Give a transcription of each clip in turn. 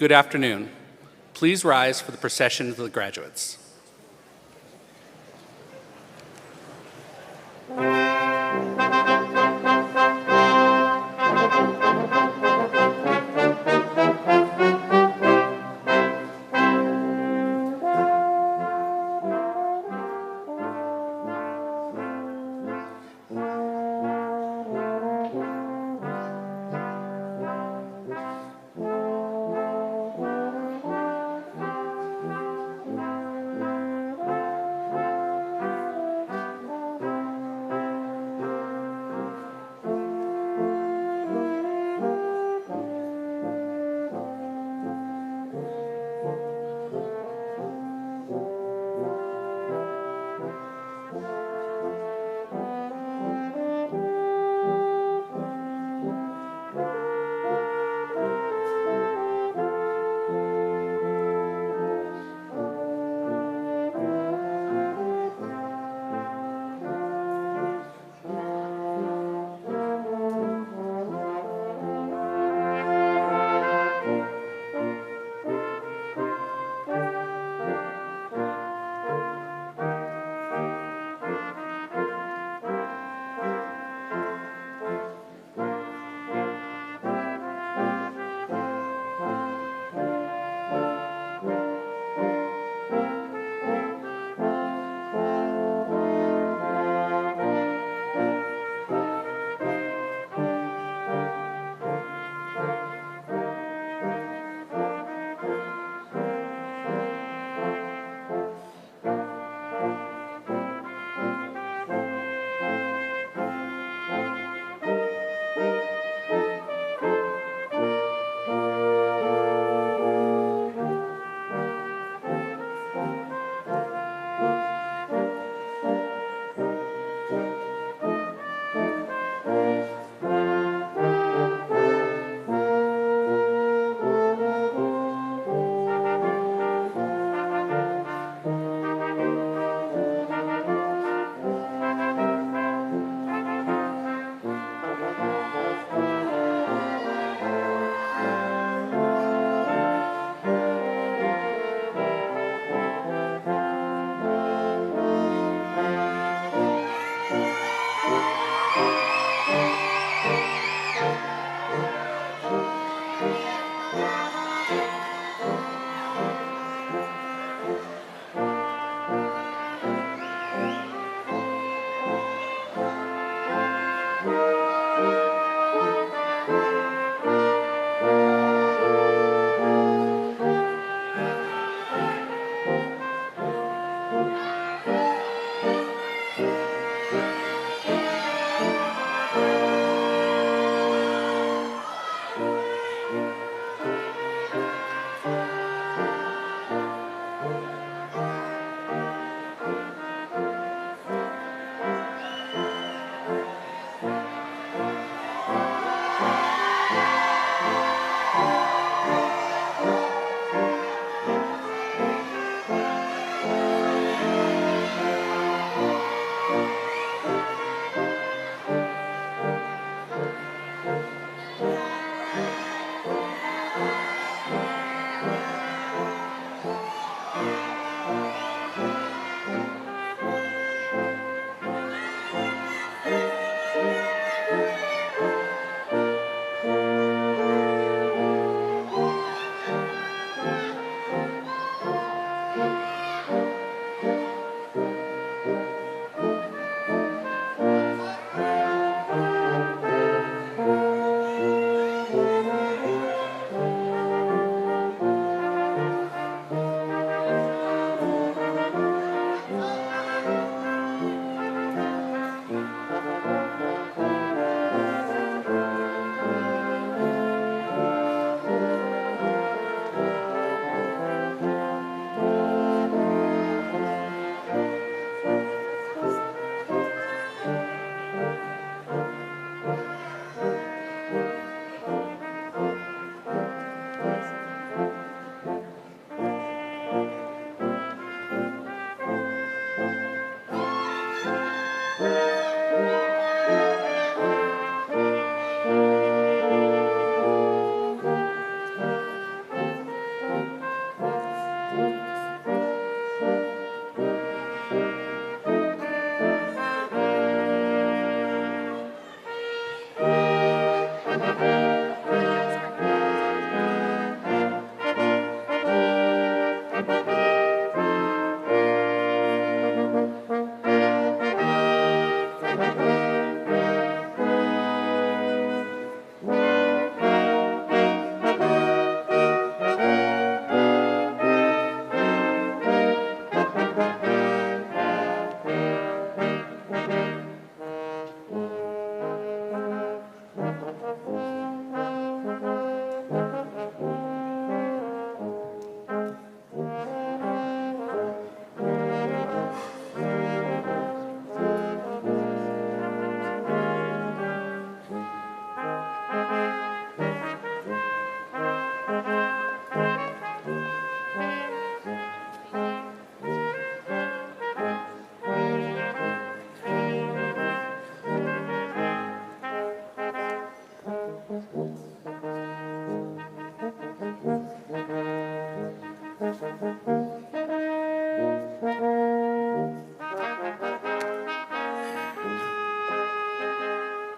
Good afternoon. Please rise for the procession of the graduates.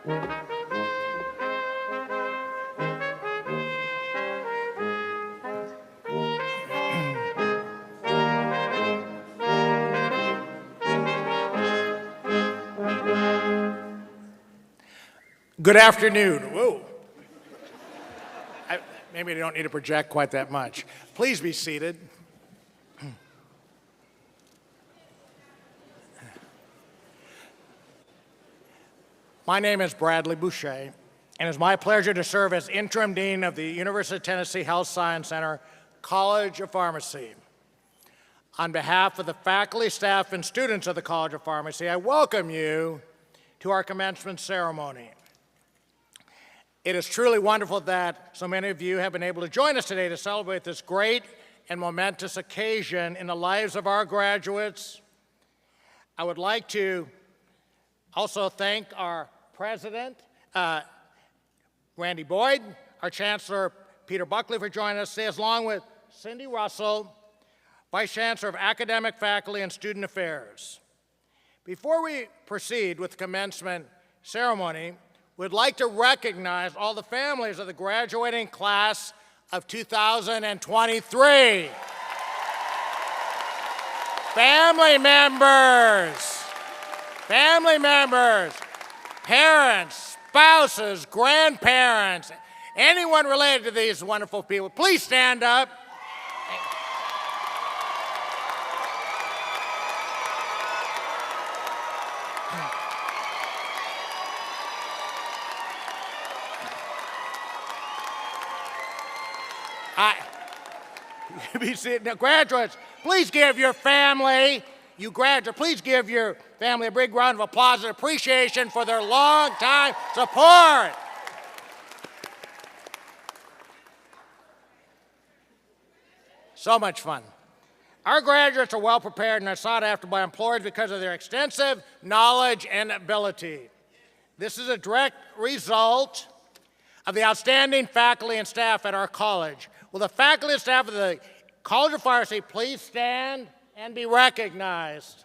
Good afternoon. Whoa. Maybe I don't need to project quite that much. Please be seated. My name is Bradley Boucher, and it's my pleasure to serve as Interim Dean of the University of Tennessee Health Science Center, College of Pharmacy. On behalf of the faculty, staff, and students of the College of Pharmacy, I welcome you to our commencement ceremony. It is truly wonderful that so many of you have been able to join us today to celebrate this great and momentous occasion in the lives of our graduates. I would like to also thank our president, Randy Boyd, our chancellor, Peter Buckley, for joining us today, along with Cindy Russell, vice chancellor of academic, faculty, and student affairs. Before we proceed with the commencement ceremony, we'd like to recognize all the families of the graduating class of 2023. Family members, parents, spouses, grandparents, anyone related to these wonderful people, please stand up. Now, graduates, please give your family, please give your family a big round of applause and appreciation for their long-time support. So much fun. Our graduates are well prepared and are sought after by employers because of their extensive knowledge and ability. This is a direct result of the outstanding faculty and staff at our college. Will the faculty and staff of the College of Pharmacy please stand and be recognized?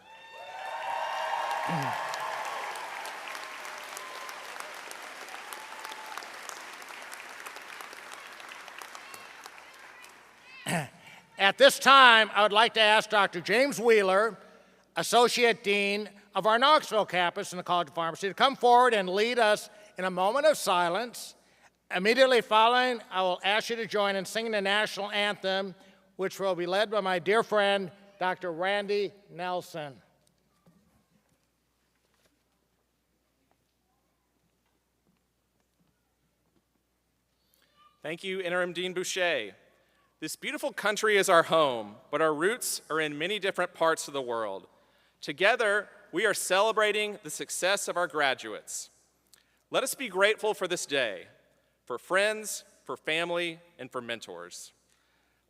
At this time, I would like to ask Dr. James Wheeler, Associate Dean of our Knoxville campus in the College of Pharmacy, to come forward and lead us in a moment of silence. Immediately following, I will ask you to join in singing the national anthem, which will be led by my dear friend, Dr. Randy Nelson. Thank you, Interim Dean Boucher. This beautiful country is our home, but our roots are in many different parts of the world. Together, we are celebrating the success of our graduates. Let us be grateful for this day, for friends, for family, and for mentors.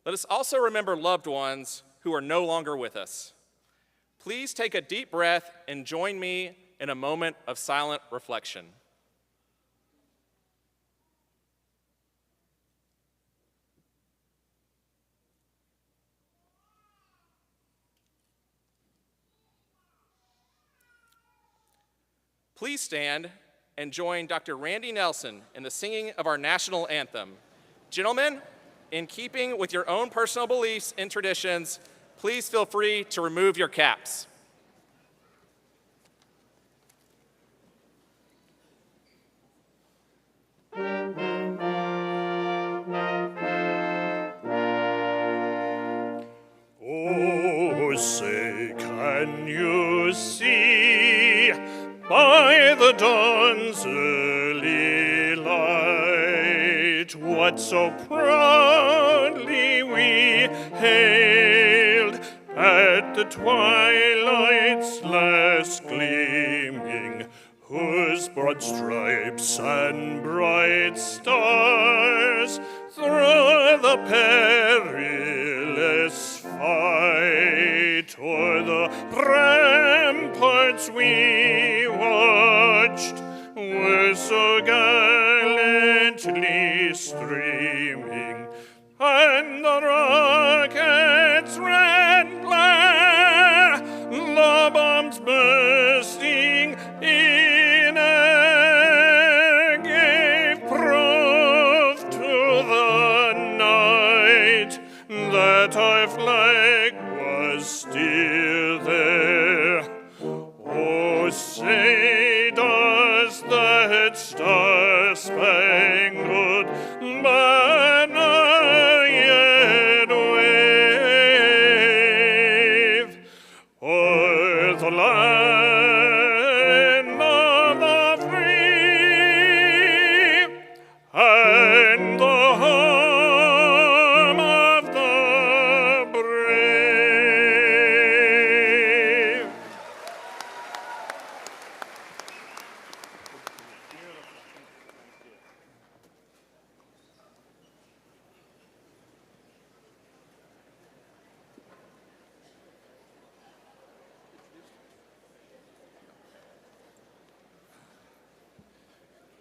Let us also remember loved ones who are no longer with us. Please take a deep breath and join me in a moment of silent reflection. Please stand and join Dr. Randy Nelson in the singing of our national anthem. Gentlemen, in keeping with your own personal beliefs and traditions, please feel free to remove your caps. Oh, say, can you see by the dawn's early light what so proudly we hailed at the twilight's last gleaming, whose broad stripes and bright stars through the perilous fight o'er the ramparts we watched were so gallantly streaming, and the rockets' red glare, the bombs bursting in air,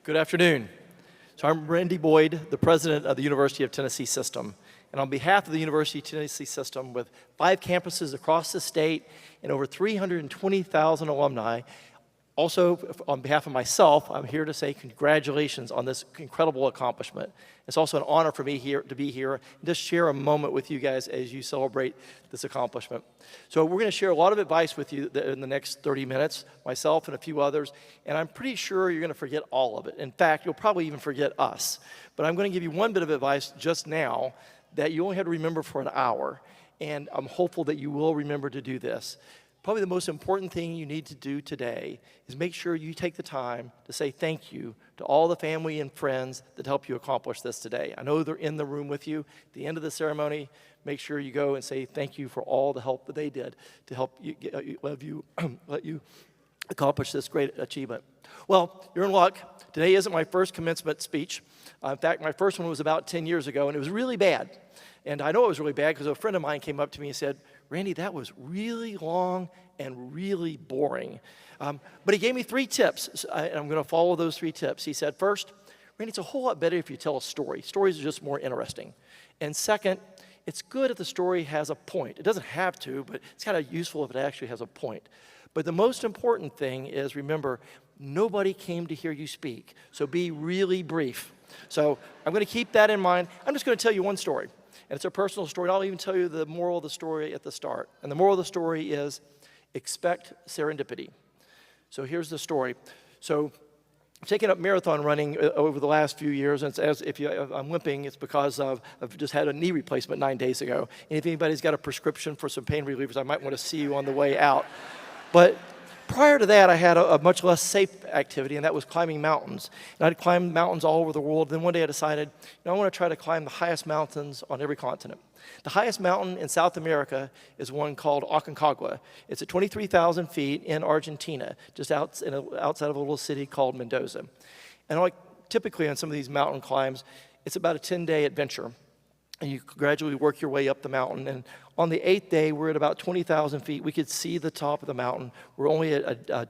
Good afternoon. So I'm Randy Boyd, the president of the University of Tennessee System. And on behalf of the University of Tennessee System, with 5 campuses across the state and over 320,000 alumni, also on behalf of myself, I'm here to say congratulations on this incredible accomplishment. It's also an honor for me to be here and just share a moment with you guys as you celebrate this accomplishment. So we're going to share a lot of advice with you in the next 30 minutes, myself and a few others, and I'm pretty sure you're going to forget all of it. In fact, you'll probably even forget us. But I'm going to give you one bit of advice just now that you only have to remember for an hour, and I'm hopeful that you will remember to do this. Probably the most important thing you need to do today is make sure you take the time to say thank you to all the family and friends that helped you accomplish this today. I know they're in the room with you. At the end of the ceremony, make sure you go and say thank you for all the help that they did to help you, let you accomplish this great achievement. Well, you're in luck. Today isn't my first commencement speech. In fact, my first one was about 10 years ago, and it was really bad. And I know it was really bad because a friend of mine came up to me and said, Randy, that was really long and really boring. But he gave me 3 tips, and I'm going to follow those 3 tips. He said, first, Randy, it's a whole lot better if you tell a story. Stories are just more interesting. And second, it's good if the story has a point. It doesn't have to, but it's kind of useful if it actually has a point. But the most important thing is, remember, nobody came to hear you speak, so be really brief. So I'm going to keep that in mind. I'm just going to tell you one story. And it's a personal story. I'll even tell you the moral of the story at the start. And the moral of the story is expect serendipity. So here's the story. So I've taken up marathon running over the last few years. And I'm limping, it's because I've just had a knee replacement 9 days ago. And if anybody's got a prescription for some pain relievers, I might want to see you on the way out. But prior to that, I had a much less safe activity, and that was climbing mountains. And I'd climbed mountains all over the world. Then one day I decided, I want to try to climb the highest mountains on every continent. The highest mountain in South America is one called Aconcagua. It's at 23,000 feet in Argentina, just outside of a little city called Mendoza. And typically on some of these mountain climbs, it's about a 10-day adventure. And you gradually work your way up the mountain. And on the 8th day, we're at about 20,000 feet. We could see the top of the mountain. We're only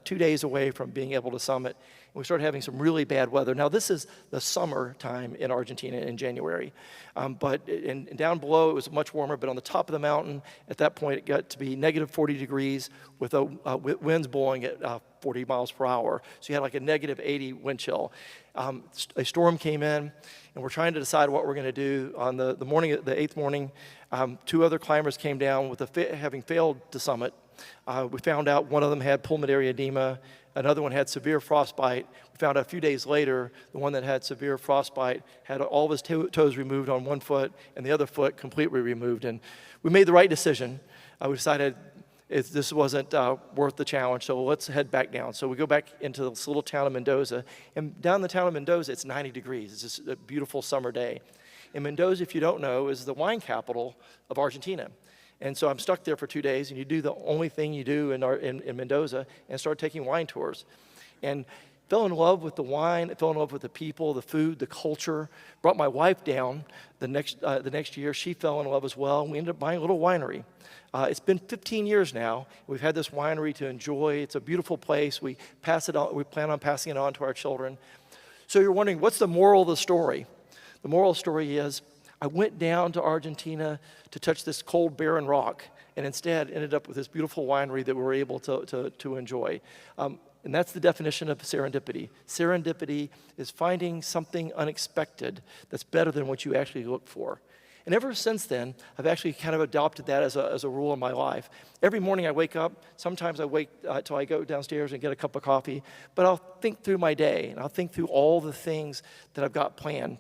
2 days away from being able to summit. And we started having some really bad weather. Now, this is the summer time in Argentina in January. But down below, it was much warmer. But on the top of the mountain, at that point, it got to be negative 40 degrees with winds blowing at 40 miles per hour. So you had like a negative 80 wind chill. A storm came in, and we're trying to decide what we're going to do. On the 8th morning, 2 other climbers came down with having failed to summit. We found out one of them had pulmonary edema. Another one had severe frostbite. We found out a few days later, the one that had severe frostbite had all of his toes removed on one foot and the other foot completely removed. And we made the right decision. We decided this wasn't worth the challenge, so let's head back down. So we go back into this little town of Mendoza. And down in the town of Mendoza, it's 90 degrees. It's just a beautiful summer day. And Mendoza, if you don't know, is the wine capital of Argentina. And so I'm stuck there for 2 days, and you do the only thing you do in Mendoza, and start taking wine tours. And fell in love with the wine, fell in love with the people, the food, the culture. Brought my wife down the next year. She fell in love as well, and we ended up buying a little winery. It's been 15 years now. We've had this winery to enjoy. It's a beautiful place. We plan on passing it on to our children. So you're wondering, what's the moral of the story? The moral of the story is, I went down to Argentina to touch this cold, barren rock, and instead ended up with this beautiful winery that we were able to enjoy. And that's the definition of serendipity. Serendipity is finding something unexpected that's better than what you actually look for. And ever since then, I've actually kind of adopted that as a rule in my life. Every morning I wake up, sometimes I wait till I go downstairs and get a cup of coffee, but I'll think through my day, and I'll think through all the things that I've got planned.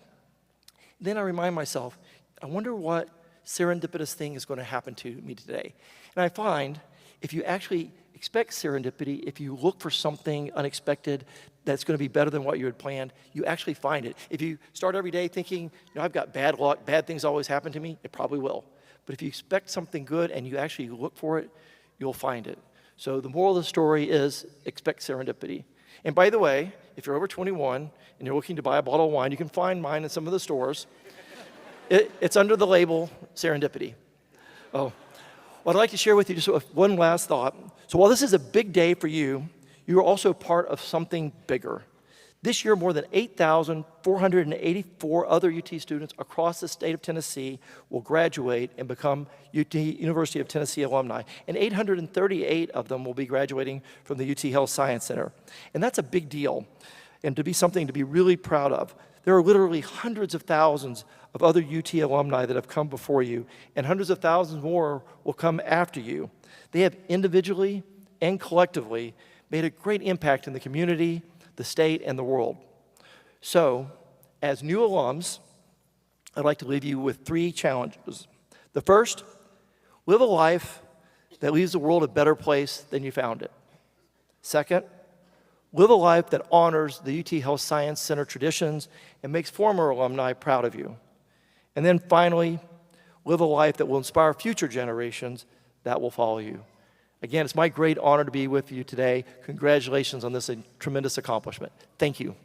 Then I remind myself, I wonder what serendipitous thing is going to happen to me today. And I find if you actually expect serendipity, if you look for something unexpected that's going to be better than what you had planned, you actually find it. If you start every day thinking, I've got bad luck, bad things always happen to me, it probably will. But if you expect something good and you actually look for it, you'll find it. So the moral of the story is expect serendipity. And by the way, if you're over 21 and you're looking to buy a bottle of wine, you can find mine in some of the stores. It's under the label Serendipity. Oh, well, I'd like to share with you just one last thought. So while this is a big day for you, you are also part of something bigger. This year, more than 8,484 other UT students across the state of Tennessee will graduate and become University of Tennessee alumni, and 838 of them will be graduating from the UT Health Science Center. And that's a big deal, and to be something to be really proud of. There are literally hundreds of thousands of other UT alumni that have come before you, and hundreds of thousands more will come after you. They have individually and collectively made a great impact in the community, the state, and the world. So, as new alums, I'd like to leave you with 3 challenges. The first, live a life that leaves the world a better place than you found it. Second, live a life that honors the UT Health Science Center traditions and makes former alumni proud of you. And then finally, live a life that will inspire future generations that will follow you. Again, it's my great honor to be with you today. Congratulations on this tremendous accomplishment. Thank you.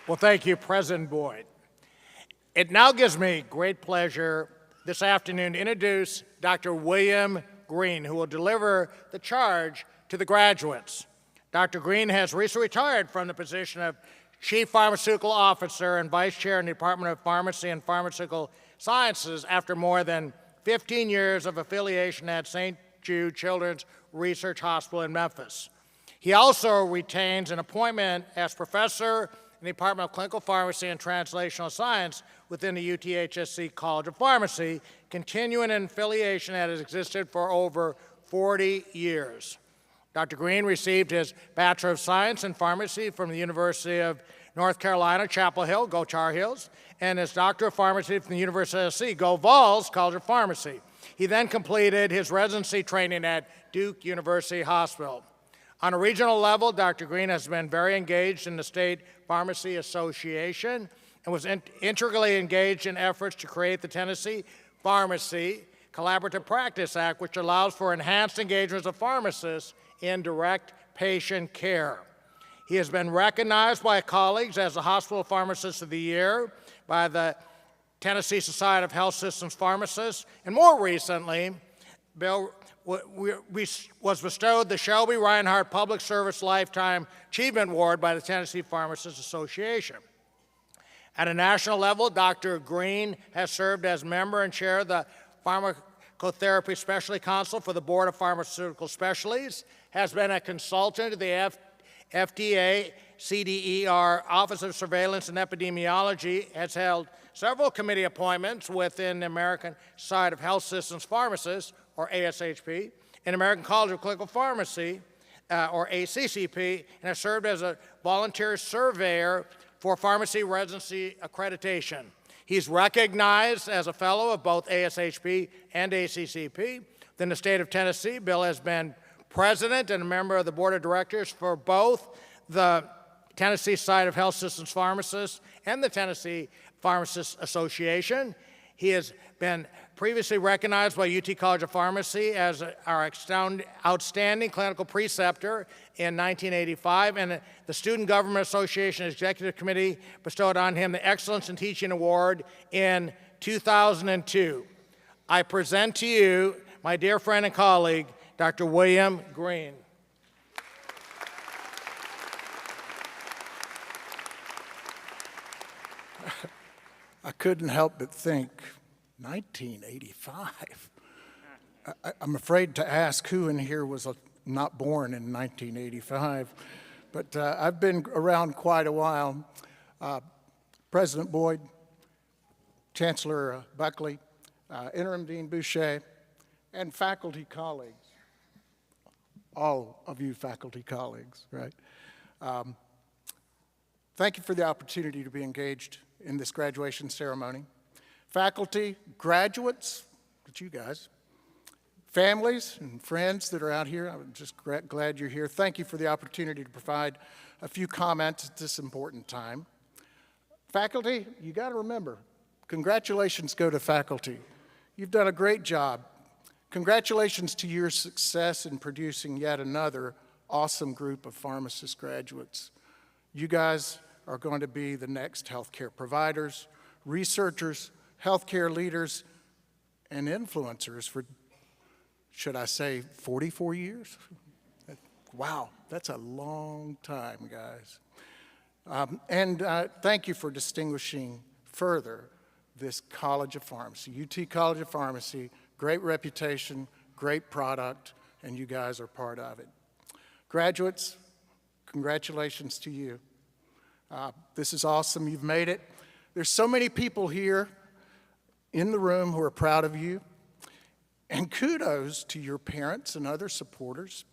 Well, thank you, President Boyd. It now gives me great pleasure this afternoon to introduce Dr. William Green, who will deliver the charge to the graduates. Dr. Green has recently retired from the position of Chief Pharmaceutical Officer and Vice Chair in the Department of Pharmacy and Pharmaceutical Sciences after more than 15 years of affiliation at St. Jude Children's Research Hospital in Memphis. He also retains an appointment as professor in the Department of Clinical Pharmacy and Translational Science within the UTHSC College of Pharmacy, continuing an affiliation that has existed for over 40 years. Dr. Green received his Bachelor of Science in Pharmacy from the University of North Carolina, Chapel Hill, go Char Hills, and his Doctor of Pharmacy from the University of Tennessee, go Vols College of Pharmacy. He then completed his residency training at Duke University Hospital. On a regional level, Dr. Green has been very engaged in the State Pharmacy Association and was integrally engaged in efforts to create the Tennessee Pharmacy Collaborative Practice Act, which allows for enhanced engagements of pharmacists in direct patient care. He has been recognized by colleagues as the Hospital Pharmacist of the Year by the Tennessee Society of Health Systems Pharmacists, and more recently, Bill was bestowed the Shelby Reinhardt Public Service Lifetime Achievement Award by the Tennessee Pharmacists Association. At a national level, Dr. Green has served as member and chair of the Pharmacotherapy Specialty Council for the Board of Pharmaceutical Specialties, has been a consultant to the FDA, CDER, Office of Surveillance and Epidemiology, has held several committee appointments within the American Society of Health Systems Pharmacists, or ASHP, and American College of Clinical Pharmacy, or ACCP, and has served as a volunteer surveyor for pharmacy residency accreditation. He's recognized as a fellow of both ASHP and ACCP. Within the state of Tennessee, Bill has been president and a member of the board of directors for both the Tennessee Society of Health Systems Pharmacists and the Tennessee Pharmacists Association. He has been previously recognized by UT College of Pharmacy as our outstanding clinical preceptor in 1985, and the Student Government Association Executive Committee bestowed on him the Excellence in Teaching Award in 2002. I present to you my dear friend and colleague, Dr. William Green. I couldn't help but think, 1985. I'm afraid to ask who in here was not born in 1985, but I've been around quite a while. President Boyd, Chancellor Buckley, Interim Dean Boucher, and faculty colleagues, all of you faculty colleagues, right? Thank you for the opportunity to be engaged in this graduation ceremony. Faculty, graduates, that's you guys, families and friends that are out here, I'm just glad you're here. Thank you for the opportunity to provide a few comments at this important time. Faculty, you got to remember, congratulations go to faculty. You've done a great job. Congratulations to your success in producing yet another awesome group of pharmacist graduates. You guys are going to be the next healthcare providers, researchers, healthcare leaders, and influencers for should I say 44 years? Wow, that's a long time, guys. And thank you for distinguishing further this College of Pharmacy. UT College of Pharmacy, great reputation, great product, and you guys are part of it. Graduates, congratulations to you. This is awesome, you've made it. There's so many people here in the room who are proud of you, and kudos to your parents and other supporters.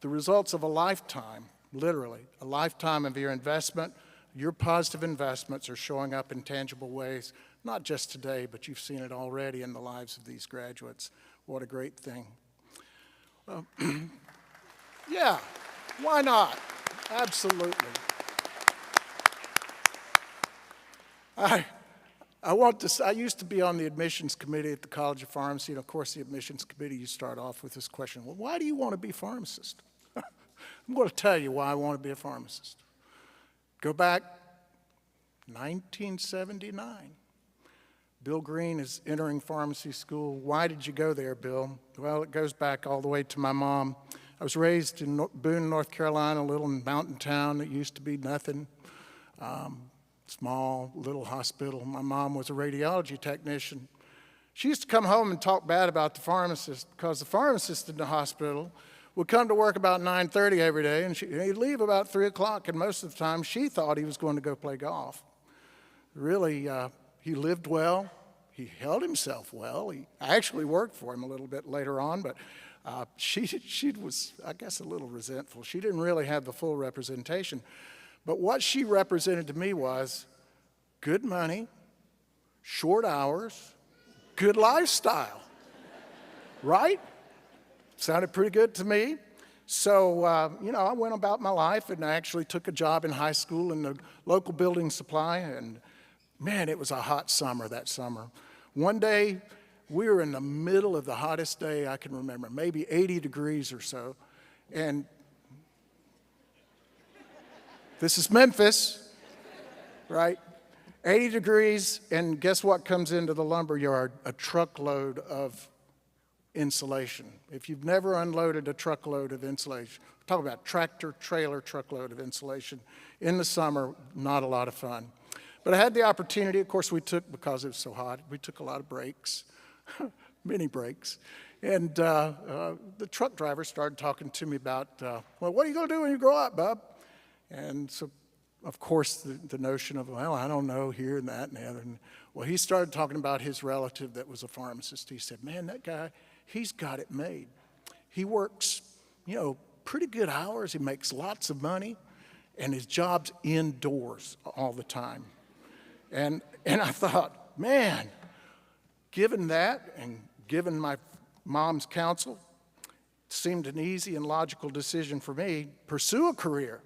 The results of a lifetime, literally, a lifetime of your investment, your positive investments are showing up in tangible ways, not just today, but you've seen it already in the lives of these graduates. What a great thing. Yeah, why not? Absolutely. I used to be on the admissions committee at the College of Pharmacy, and of course the admissions committee, you start off with this question, well, why do you want to be a pharmacist? I'm going to tell you why I want to be a pharmacist. Go back 1979. Bill Green is entering pharmacy school. Why did you go there, Bill? Well, it goes back all the way to my mom. I was raised in Boone, North Carolina, a little mountain town that used to be nothing. Small, little hospital. My mom was a radiology technician. She used to come home and talk bad about the pharmacist because the pharmacist in the hospital would come to work about 9:30 every day, and he'd leave about 3 o'clock, and most of the time she thought he was going to go play golf. Really, he lived well. He held himself well. I actually worked for him a little bit later on, but she was, I guess, a little resentful. She didn't really have the full representation. But what she represented to me was good money, short hours, good lifestyle, right? Sounded pretty good to me. So, I went about my life and I actually took a job in high school in the local building supply, and man, it was a hot summer that summer. One day, we were in the middle of the hottest day I can remember, maybe 80 degrees or so, and this is Memphis, right? 80 degrees, and guess what comes into the lumber yard? A truckload of insulation. If you've never unloaded a truckload of insulation, talk about tractor, trailer, truckload of insulation in the summer, not a lot of fun. But I had the opportunity, of course because it was so hot, we took a lot of breaks, mini breaks. And the truck driver started talking to me about, well, what are you going to do when you grow up, bub? And so, of course, the notion of, well, I don't know, here and that and the other. And, well, he started talking about his relative that was a pharmacist. He said, man, that guy, he's got it made. He works, pretty good hours. He makes lots of money, and his job's indoors all the time. And I thought, man, given that and given my mom's counsel, it seemed an easy and logical decision for me, pursue a career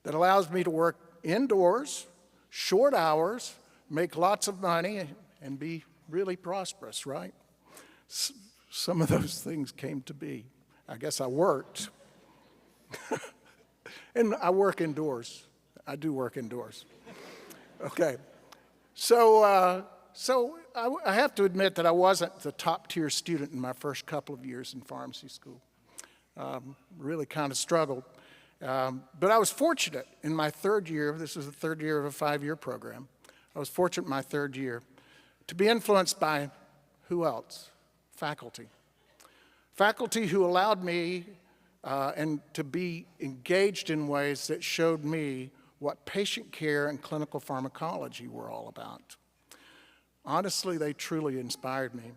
that allows me to work indoors, short hours, make lots of money, and be really prosperous, right? Some of those things came to be. I guess I worked. And I work indoors. I do work indoors. Okay. So I have to admit that I wasn't the top-tier student in my first couple of years in pharmacy school. Really kind of struggled. But I was fortunate in my third year, this was the third year of a 5-year program, I was fortunate in my third year to be influenced by who else? Faculty. Faculty who allowed me and to be engaged in ways that showed me what patient care and clinical pharmacology were all about. Honestly, they truly inspired me.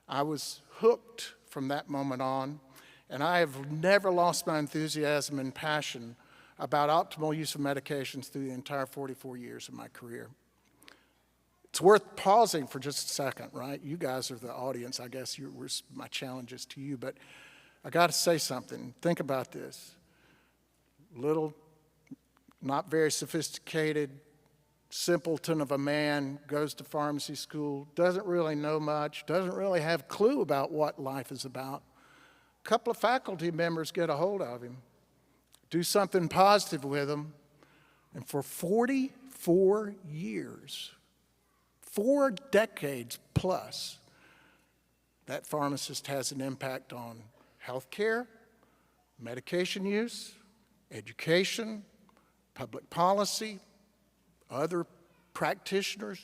I was hooked from that moment on, and I have never lost my enthusiasm and passion about optimal use of medications through the entire 44 years of my career. It's worth pausing for just a second, right? You guys are the audience, I guess my challenge is to you, but I got to say something. Think about this. Little, not very sophisticated, simpleton of a man, goes to pharmacy school, doesn't really know much, doesn't really have a clue about what life is about. A couple of faculty members get a hold of him, do something positive with him, and for 44 years, 4 decades plus, That pharmacist has an impact on healthcare, medication use, education, public policy, other practitioners,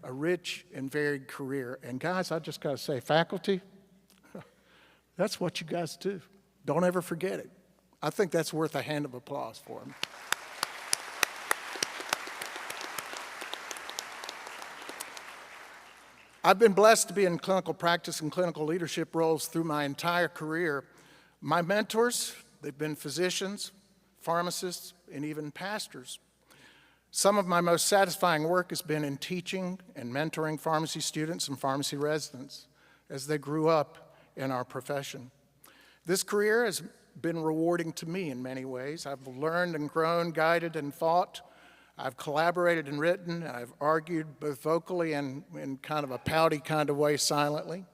a rich and varied career. And guys, I just got to say, faculty, that's what you guys do. Don't ever forget it. I think that's worth a hand of applause for them. I've been blessed to be in clinical practice and clinical leadership roles through my entire career. My mentors, they've been physicians, pharmacists, and even pastors. Some of my most satisfying work has been in teaching and mentoring pharmacy students and pharmacy residents as they grew up in our profession. This career has been rewarding to me in many ways. I've learned and grown, guided and fought. I've collaborated and written. I've argued both vocally and in kind of a pouty kind of way silently.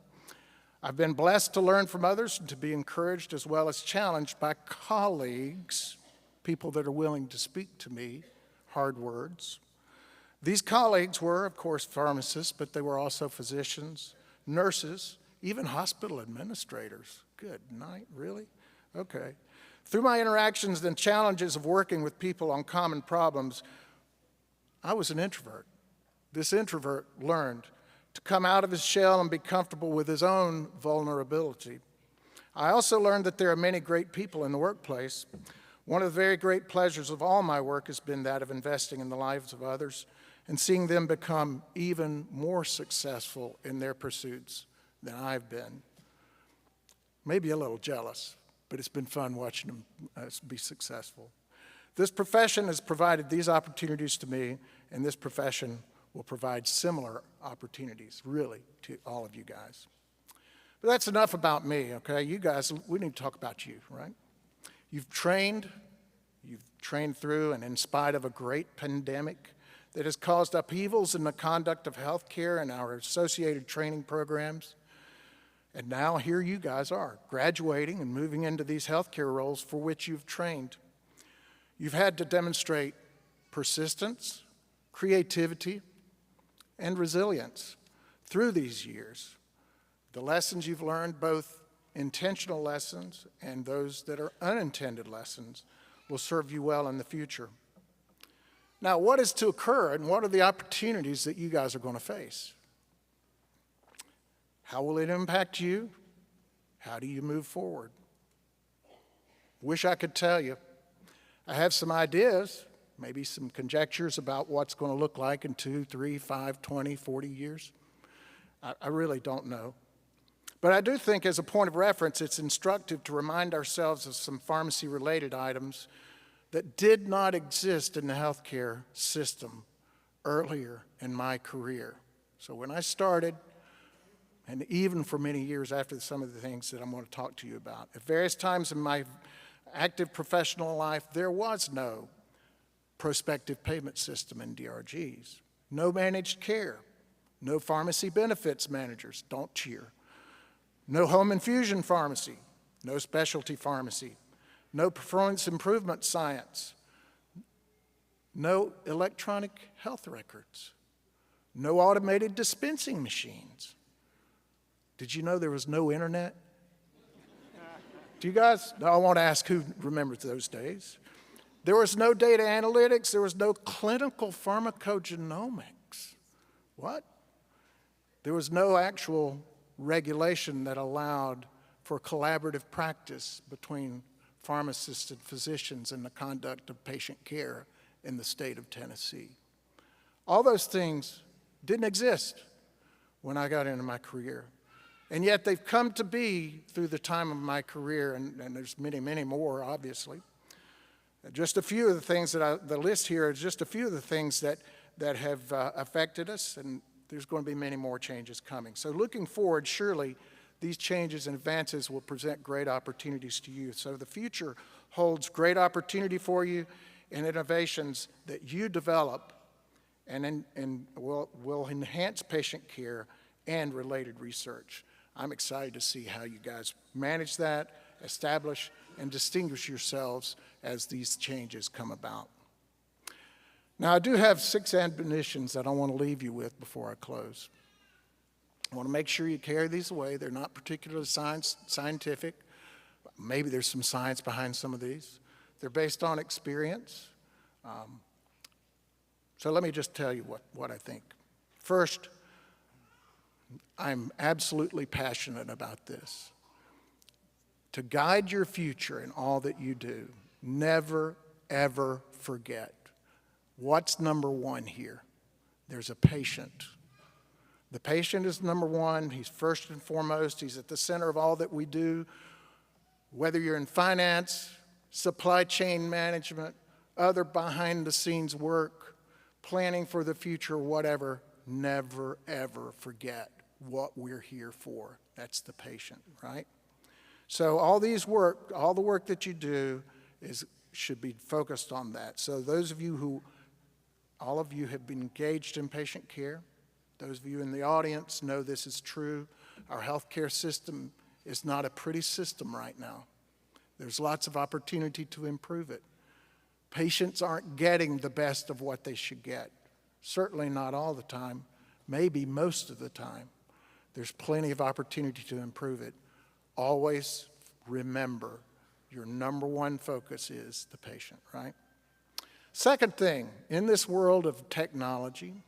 I've been blessed to learn from others and to be encouraged as well as challenged by colleagues, people that are willing to speak to me hard words. These colleagues were, of course, pharmacists, but they were also physicians, nurses, even hospital administrators. Good night, really? Okay. Through my interactions and challenges of working with people on common problems, I was an introvert. This introvert learned to come out of his shell and be comfortable with his own vulnerability. I also learned that there are many great people in the workplace. One of the very great pleasures of all my work has been that of investing in the lives of others and seeing them become even more successful in their pursuits than I've been. Maybe a little jealous, but it's been fun watching them be successful. This profession has provided these opportunities to me, and this profession will provide similar opportunities, really, to all of you guys. But that's enough about me, okay? You guys, we need to talk about you, right? You've trained through and in spite of a great pandemic that has caused upheavals in the conduct of healthcare and our associated training programs. And now here you guys are, graduating and moving into these healthcare roles for which you've trained. You've had to demonstrate persistence, creativity, and resilience through these years. The lessons you've learned, both intentional lessons and those that are unintended lessons, will serve you well in the future. Now, what is to occur and what are the opportunities that you guys are going to face? How will it impact you? How do you move forward? Wish I could tell you. I have some ideas, maybe some conjectures about what's going to look like in 2, 3, 5, 20, 40 years. I really don't know. But I do think as a point of reference, it's instructive to remind ourselves of some pharmacy-related items that did not exist in the healthcare system earlier in my career. So when I started, and even for many years after some of the things that I'm going to talk to you about, at various times in my active professional life, there was no prospective payment system in DRGs, no managed care, no pharmacy benefits managers, don't cheer, no home infusion pharmacy, no specialty pharmacy, no performance improvement science, no electronic health records, no automated dispensing machines. Did you know there was no internet? Do you guys? No, I won't ask who remembers those days. There was no data analytics. There was no clinical pharmacogenomics. What? There was no actual regulation that allowed for collaborative practice between pharmacists and physicians in the conduct of patient care in the state of Tennessee. All those things didn't exist when I got into my career. And yet they've come to be through the time of my career, and there's many, many more, obviously. Just a few of the things that the list here is just a few of the things that have affected us, and there's going to be many more changes coming. So looking forward, surely these changes and advances will present great opportunities to you. So the future holds great opportunity for you and innovations that you develop and will enhance patient care and related research. I'm excited to see how you guys manage that, establish, and distinguish yourselves as these changes come about. Now, I do have 6 admonitions that I want to leave you with before I close. I want to make sure you carry these away. They're not particularly scientific. Maybe there's some science behind some of these. They're based on experience. So let me just tell you what I think. First, I'm absolutely passionate about this. To guide your future in all that you do, never, ever forget what's number one here. There's a patient. The patient is number one. He's first and foremost. He's at the center of all that we do. Whether you're in finance, supply chain management, other behind-the-scenes work, planning for the future, whatever, never, ever forget what we're here for. That's the patient, right? So all the work that you do should be focused on that. So those of you all of you have been engaged in patient care. Those of you in the audience know this is true. Our healthcare system is not a pretty system right now. There's lots of opportunity to improve it. Patients aren't getting the best of what they should get. Certainly not all the time, maybe most of the time. There's plenty of opportunity to improve it. Always remember, your number one focus is the patient, right? Second thing, in this world of technology,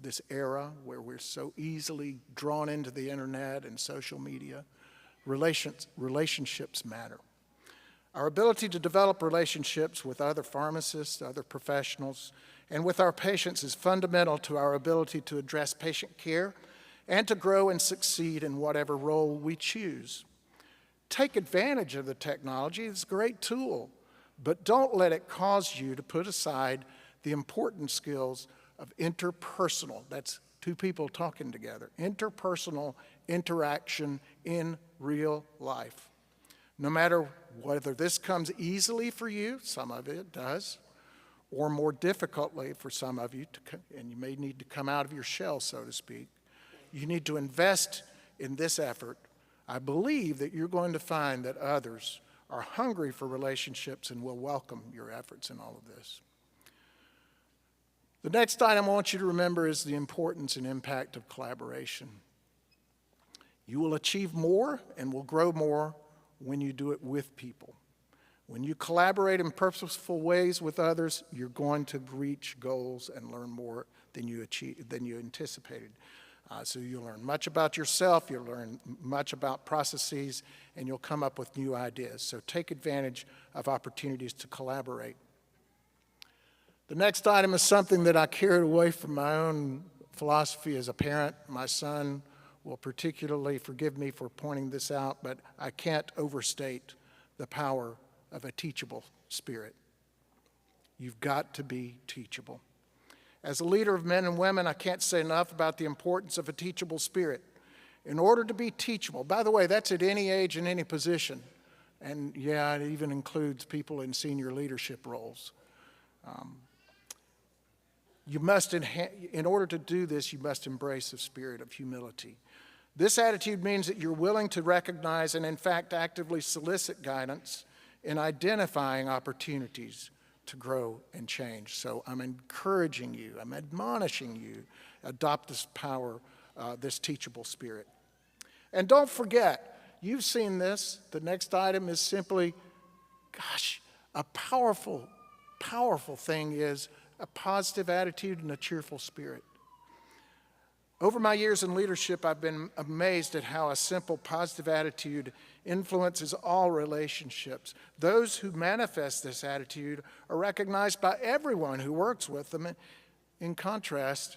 this era where we're so easily drawn into the internet and social media, relationships matter. Our ability to develop relationships with other pharmacists, other professionals, and with our patients is fundamental to our ability to address patient care and to grow and succeed in whatever role we choose. Take advantage of the technology. It's a great tool, but don't let it cause you to put aside the important skills of interpersonal. That's two people talking together. Interpersonal interaction in real life. No matter whether this comes easily for you, some of it does, or more difficultly for some of you, and you may need to come out of your shell, so to speak, you need to invest in this effort. I believe that you're going to find that others are hungry for relationships and will welcome your efforts in all of this. The next item I want you to remember is the importance and impact of collaboration. You will achieve more and will grow more when you do it with people. When you collaborate in purposeful ways with others, you're going to reach goals and learn more than you anticipated. So you'll learn much about yourself, you'll learn much about processes, and you'll come up with new ideas. So take advantage of opportunities to collaborate. The next item is something that I carried away from my own philosophy as a parent. My son will particularly forgive me for pointing this out, but I can't overstate the power of a teachable spirit. You've got to be teachable. As a leader of men and women, I can't say enough about the importance of a teachable spirit. In order to be teachable, by the way, that's at any age and any position, and yeah, it even includes people in senior leadership roles. In order to do this, you must embrace a spirit of humility. This attitude means that you're willing to recognize and, in fact, actively solicit guidance in identifying opportunities to grow and change. So I'm encouraging you, I'm admonishing you, adopt this power, this teachable spirit. And don't forget, you've seen this. The next item is simply, a powerful, powerful thing is a positive attitude and a cheerful spirit. Over my years in leadership, I've been amazed at how a simple positive attitude influences all relationships. Those who manifest this attitude are recognized by everyone who works with them. In contrast,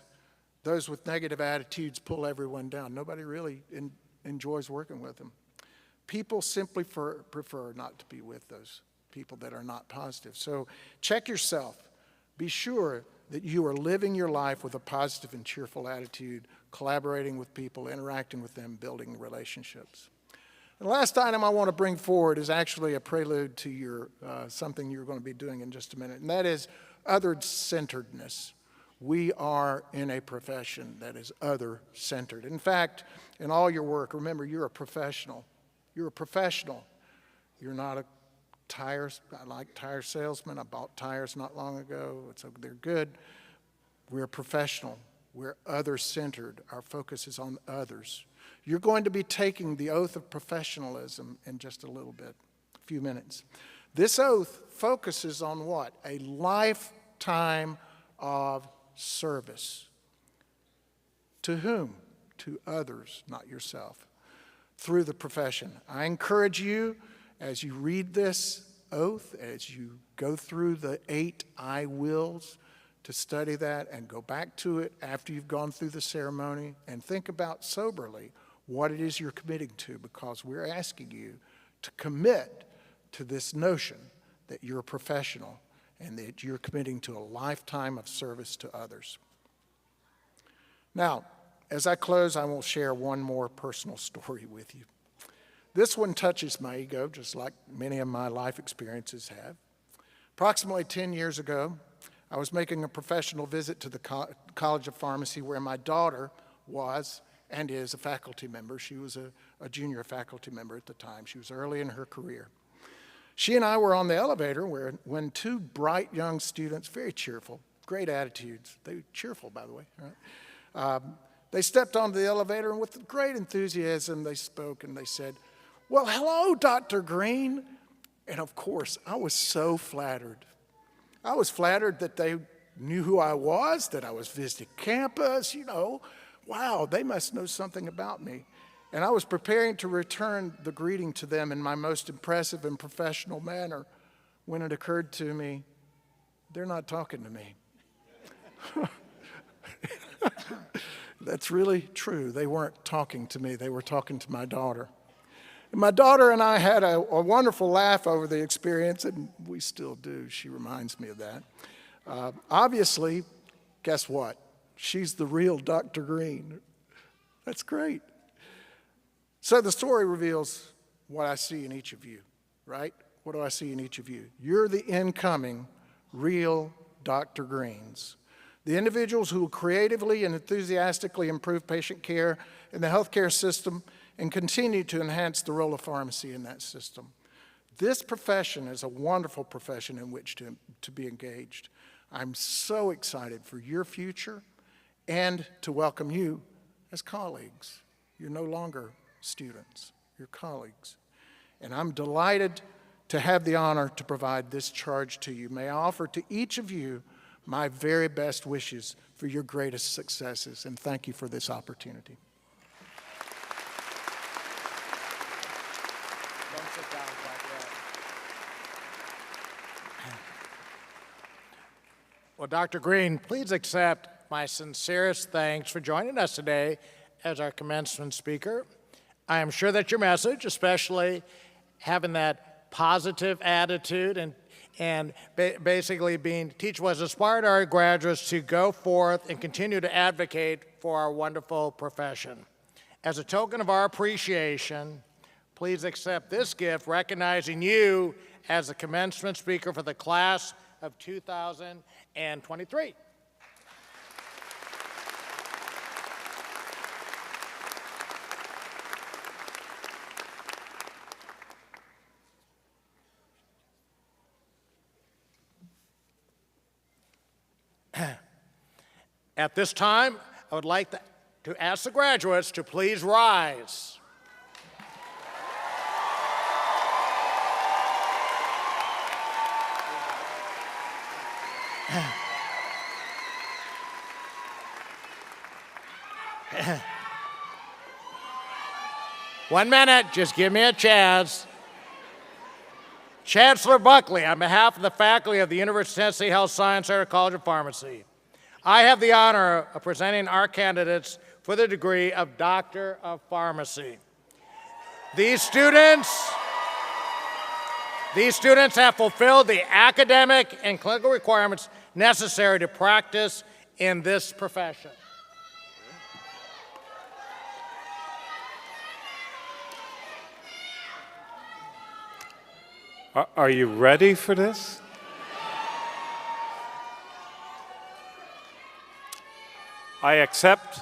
those with negative attitudes pull everyone down. Nobody really enjoys working with them. People simply prefer not to be with those people that are not positive. So check yourself. Be sure that you are living your life with a positive and cheerful attitude, collaborating with people, interacting with them, building relationships. And the last item I want to bring forward is actually a prelude to something you're going to be doing in just a minute, and that is other-centeredness. We are in a profession that is other-centered. In fact, in all your work, remember, you're a professional. You're a professional. You're not a I like tire salesman. I bought tires not long ago. They're good. We're a professional. We're other-centered. Our focus is on others. You're going to be taking the oath of professionalism in just a little bit, a few minutes. This oath focuses on what? A lifetime of service. To whom? To others, not yourself, through the profession. I encourage you, as you read this oath, as you go through the 8 I wills, to study that and go back to it after you've gone through the ceremony and think about soberly what it is you're committing to, because we're asking you to commit to this notion that you're a professional and that you're committing to a lifetime of service to others. Now, as I close, I will share one more personal story with you. This one touches my ego, just like many of my life experiences have. Approximately 10 years ago, I was making a professional visit to the College of Pharmacy, where my daughter was and is a faculty member. She was a junior faculty member at the time. She was early in her career. She and I were on the elevator when 2 bright young students, very cheerful, great attitudes. They were cheerful, by the way. Right? They stepped onto the elevator, and with great enthusiasm, they spoke and they said, "Well, hello, Dr. Green." And of course, I was so flattered. I was flattered that they knew who I was, that I was visiting campus, Wow, they must know something about me. And I was preparing to return the greeting to them in my most impressive and professional manner when it occurred to me, they're not talking to me. That's really true. They weren't talking to me. They were talking to my daughter. And my daughter and I had a wonderful laugh over the experience, and we still do. She reminds me of that. Obviously, guess what? She's the real Dr. Green. That's great. So the story reveals what I see in each of you, right? What do I see in each of you? You're the incoming real Dr. Greens. The individuals who will creatively and enthusiastically improve patient care in the healthcare system and continue to enhance the role of pharmacy in that system. This profession is a wonderful profession in which to be engaged. I'm so excited for your future and to welcome you as colleagues. You're no longer students, you're colleagues. And I'm delighted to have the honor to provide this charge to you. May I offer to each of you my very best wishes for your greatest successes, and thank you for this opportunity. Don't sit down like that. Well, Dr. Green, please accept my sincerest thanks for joining us today as our commencement speaker. I am sure that your message, especially having that positive attitude and basically teach was inspired our graduates to go forth and continue to advocate for our wonderful profession. As a token of our appreciation, please accept this gift recognizing you as the commencement speaker for the class of 2023. At this time, I would like to ask the graduates to please rise. One minute, just give me a chance. Chancellor Buckley, on behalf of the faculty of the University of Tennessee Health Science Center College of Pharmacy, I have the honor of presenting our candidates for the degree of Doctor of Pharmacy. These students have fulfilled the academic and clinical requirements necessary to practice in this profession. Are you ready for this? I accept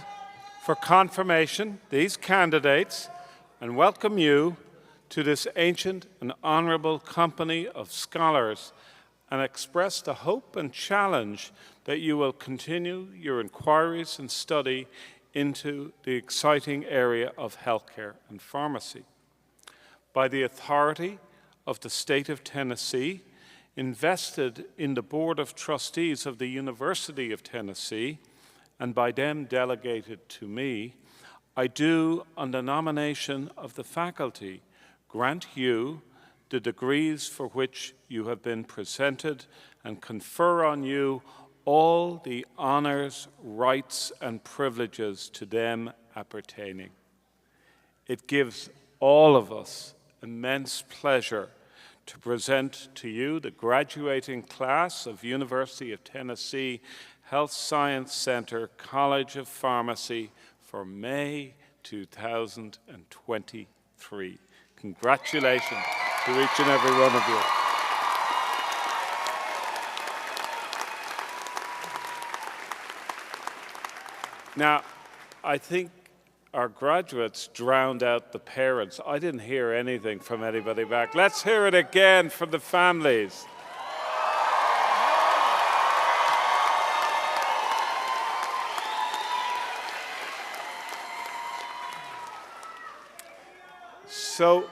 for confirmation these candidates and welcome you to this ancient and honorable company of scholars and express the hope and challenge that you will continue your inquiries and study into the exciting area of healthcare and pharmacy. By the authority of the state of Tennessee, invested in the Board of Trustees of the University of Tennessee, and by them delegated to me, I do, on the nomination of the faculty, grant you the degrees for which you have been presented and confer on you all the honors, rights, and privileges to them appertaining. It gives all of us immense pleasure to present to you the graduating class of University of Tennessee Health Science Center College of Pharmacy for May 2023. Congratulations to each and every one of you. Now, I think our graduates drowned out the parents. I didn't hear anything from anybody back. Let's hear it again from the families. So,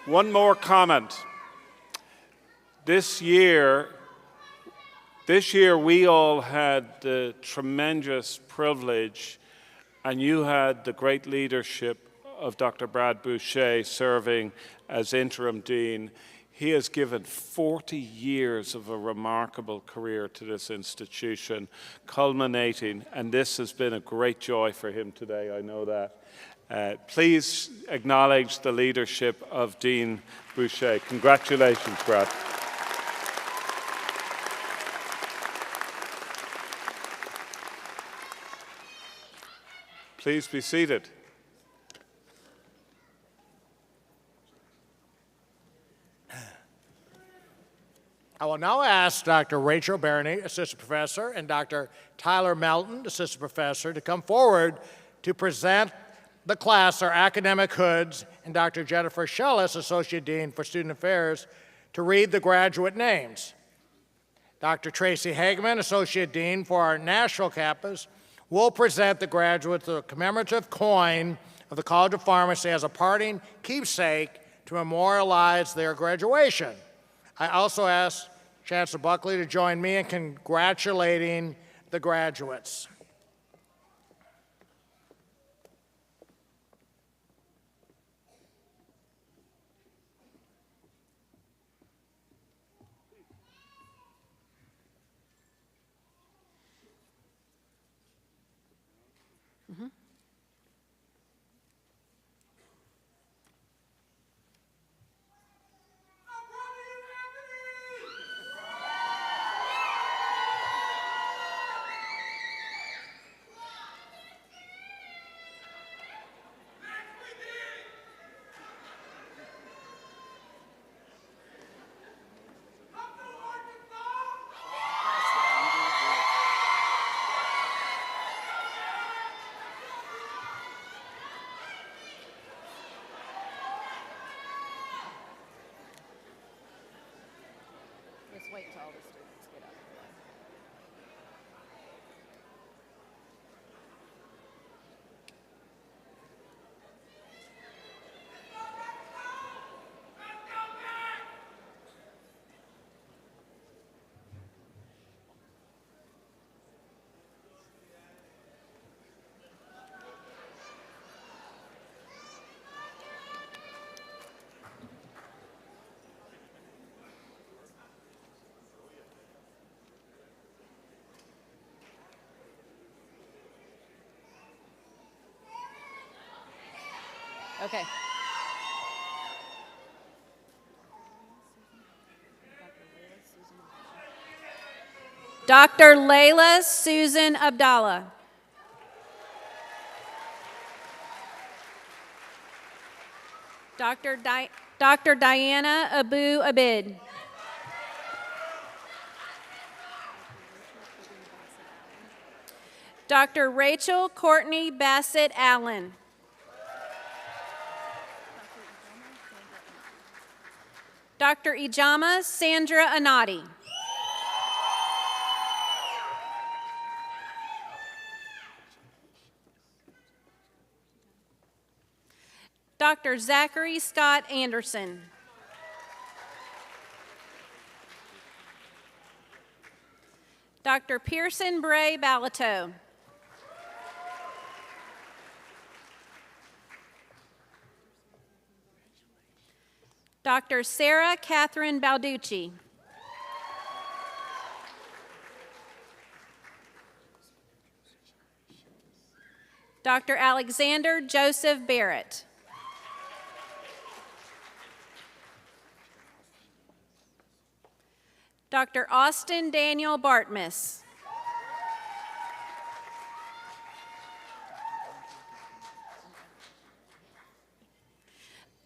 one more comment. This year we all had the tremendous privilege, and you had the great leadership of Dr. Brad Boucher serving as interim dean. He has given 40 years of a remarkable career to this institution, culminating, and this has been a great joy for him today, I know that. Please acknowledge the leadership of Dean Boucher. Congratulations, Brad. Please be seated. I will now ask Dr. Rachel Barney, Assistant Professor, and Dr. Tyler Melton, Assistant Professor, to come forward to present the class, our academic hoods, and Dr. Jennifer Shellis, Associate Dean for Student Affairs, to read the graduate names. Dr. Tracy Hageman, Associate Dean for our national campus, will present the graduates the commemorative coin of the College of Pharmacy as a parting keepsake to memorialize their graduation. I also ask Chancellor Buckley to join me in congratulating the graduates. Just wait until all the students get up. Okay. Dr. Layla Susan Abdallah. Dr. Diana Abu Abid. Dr. Rachel Courtney Bassett Allen. Dr. Ijama Sandra Anati. Dr. Zachary Scott Anderson. Dr. Pearson Bray Balato. Dr. Sarah Catherine Balducci. Dr. Alexander Joseph Barrett. Dr. Austin Daniel Bartmus.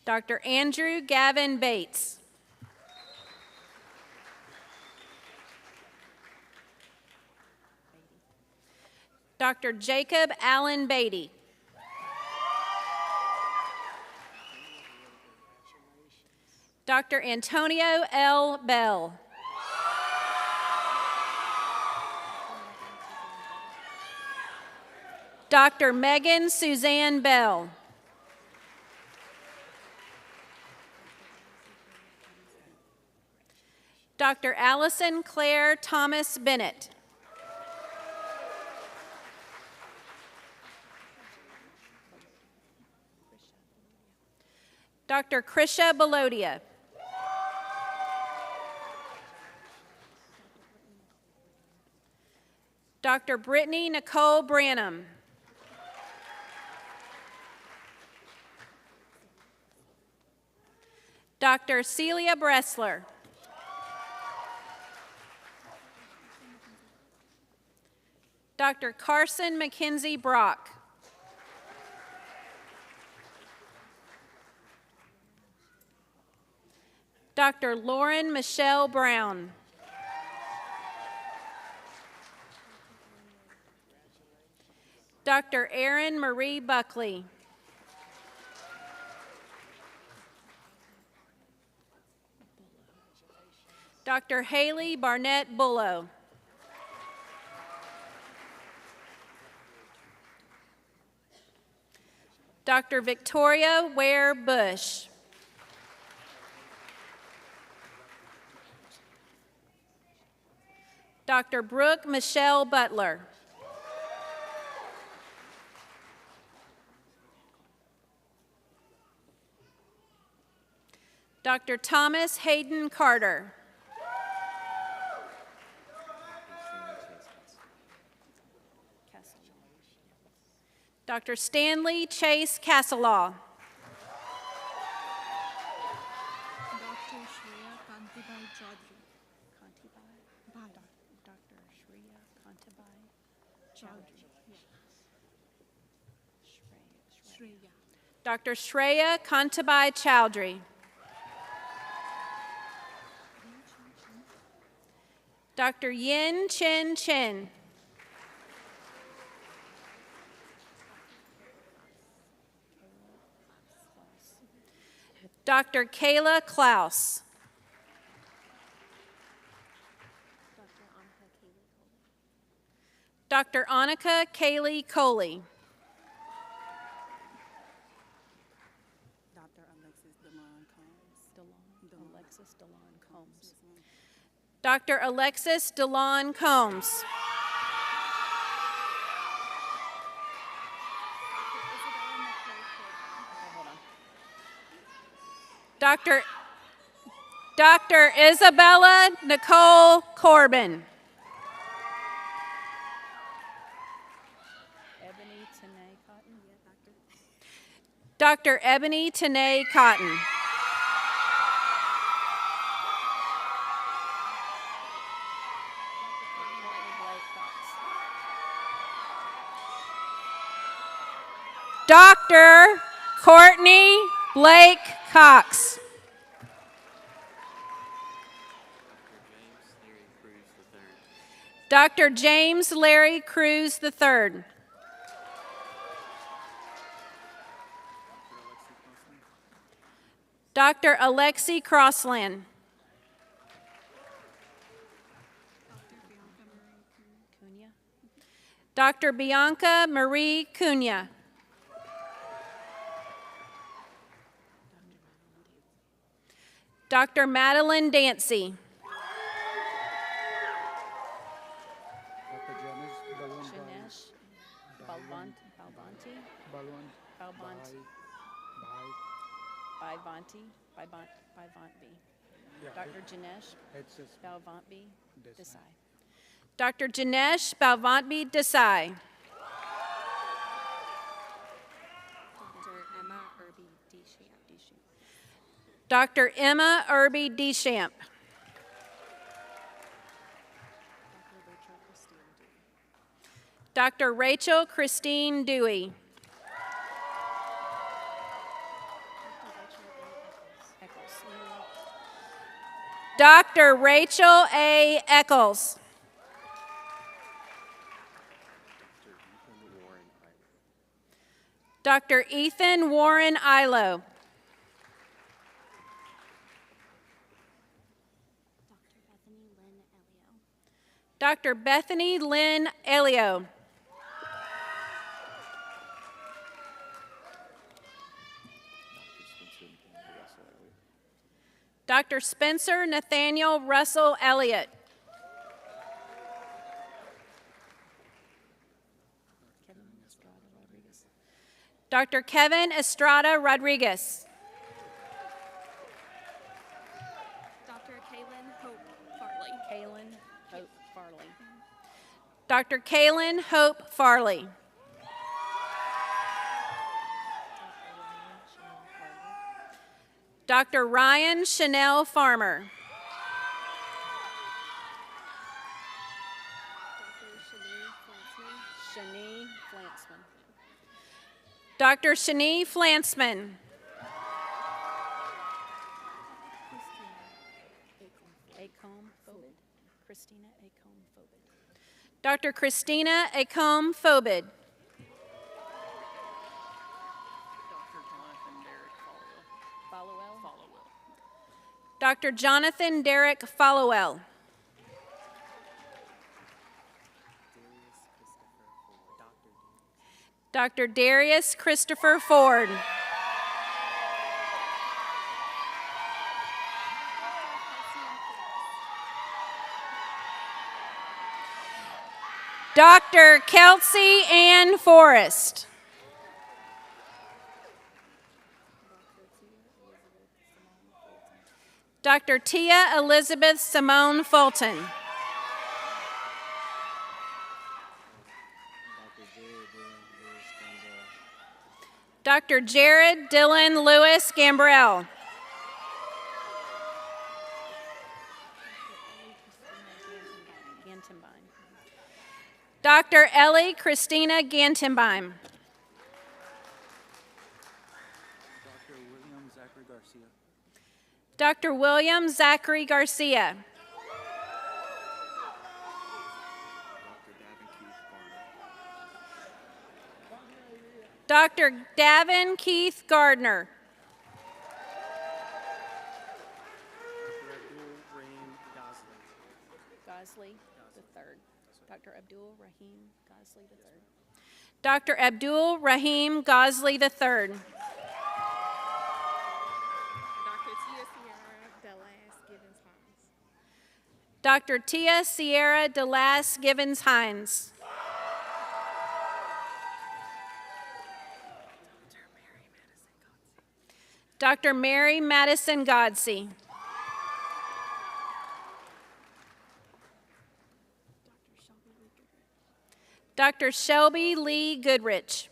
Dr. Andrew Gavin Bates. Dr. Jacob Allen Beatty. Dr. Antonio L. Bell. Dr. Megan Suzanne Bell. Dr. Allison Claire Thomas Bennett. Dr. Krisha Balodia. Dr. Brittany Nicole Branham. Dr. Celia Bressler. Dr. Carson McKenzie Brock. Dr. Lauren Michelle Brown. Dr. Erin Marie Buckley. Dr. Haley Barnett Bullow. Dr. Victoria Ware Bush. Dr. Brooke Michelle Butler. Dr. Thomas Hayden Carter. Dr. Stanley Chase Castelaw. Dr. Shreya Kantibai Chaudhary. Dr. Shreya Kantibai Chaudhary. Shreya. Dr. Shreya Kantibai Chowdhury. Dr. Yin Chen Chen. Dr. Kayla Klaus. Dr. Annika Kaylee Coley. Dr. Alexis DeLon Combs. Alexis DeLon Combs. Dr. Alexis DeLon Combs. Dr. Isabella Nicole Corbin. Ebony Tanae Cotton. Dr. Ebony Tanae Cotton. Dr. Courtney Blake Cox. Dr. James Larry Cruz III. Dr. Alexi Crossland. Cunha. Dr. Bianca Marie Cunha. Dr. Madeline Dancy. Janesh Balvanti. Dr. Janesh Balvantbi Desai. Dr. Janesh Balvantbi Desai. Dr. Emma Irby Deschamps. Dr. Rachel Christine Dewey. Dr. Rachel A. Eccles. Dr. Ethan Warren Ilo. Dr. Bethany Lynn Elio. Dr. Spencer Nathaniel Russell Elliott. Dr. Kevin Estrada Rodriguez. Dr. Kaylin Hope Farley. Kaylin Hope Farley. Dr. Kaylin Hope Farley. Dr. Ryan Chanel Farmer. Shani Flansman. Dr. Shani Flansman. Christina Acomb Phobid. Dr. Christina Acomb Phobid. Dr. Jonathan Derrick Followell. Dr. Darius Christopher Ford. Dr. Kelsey Ann Forrest. Dr. Tia Elizabeth Simone Fulton. Dr. Jared Dylan Lewis Gambrell. Dr. Ellie Christina Gantenbeim. Dr. William Zachary Garcia. Dr. Davin Keith Gardner. Gosley III. Dr. Abdul Rahim Gosley III. Dr. Abdul Rahim Gosley III. Dr. Tia Sierra DeLass Givens Hines. Dr. Mary Madison Godsey. Dr. Shelby Lee Goodrich.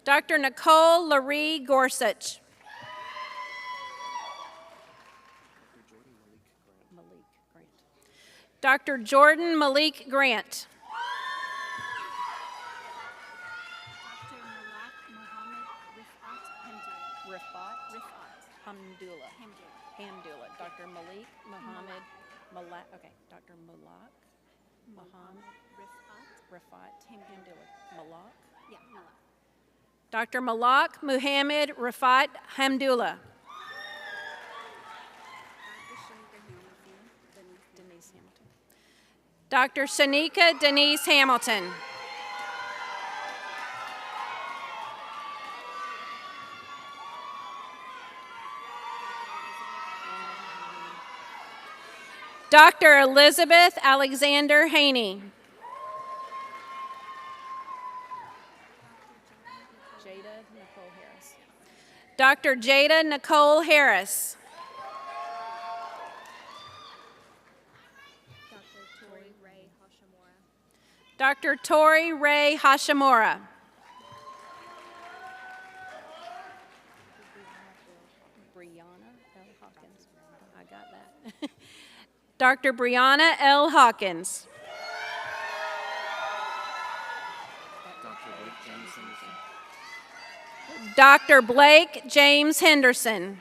Dr. Nicole Laree Gorsuch. Dr. Jordan Malik Grant. Hamdullah. Dr. Malik Muhammad Malak. Okay, Dr. Malak Muhammad Malak. Yeah, Malak. Dr. Malak Muhammad Rafat Hamdullah. Denise Hamilton. Dr. Shanika Denise Hamilton. Dr. Elizabeth Alexander Haney. Dr. Jada Nicole Harris. Dr. Tori Ray Hashimura. Brianna L. Hawkins. I got that. Dr. Brianna L. Hawkins. Dr. Blake James Henderson.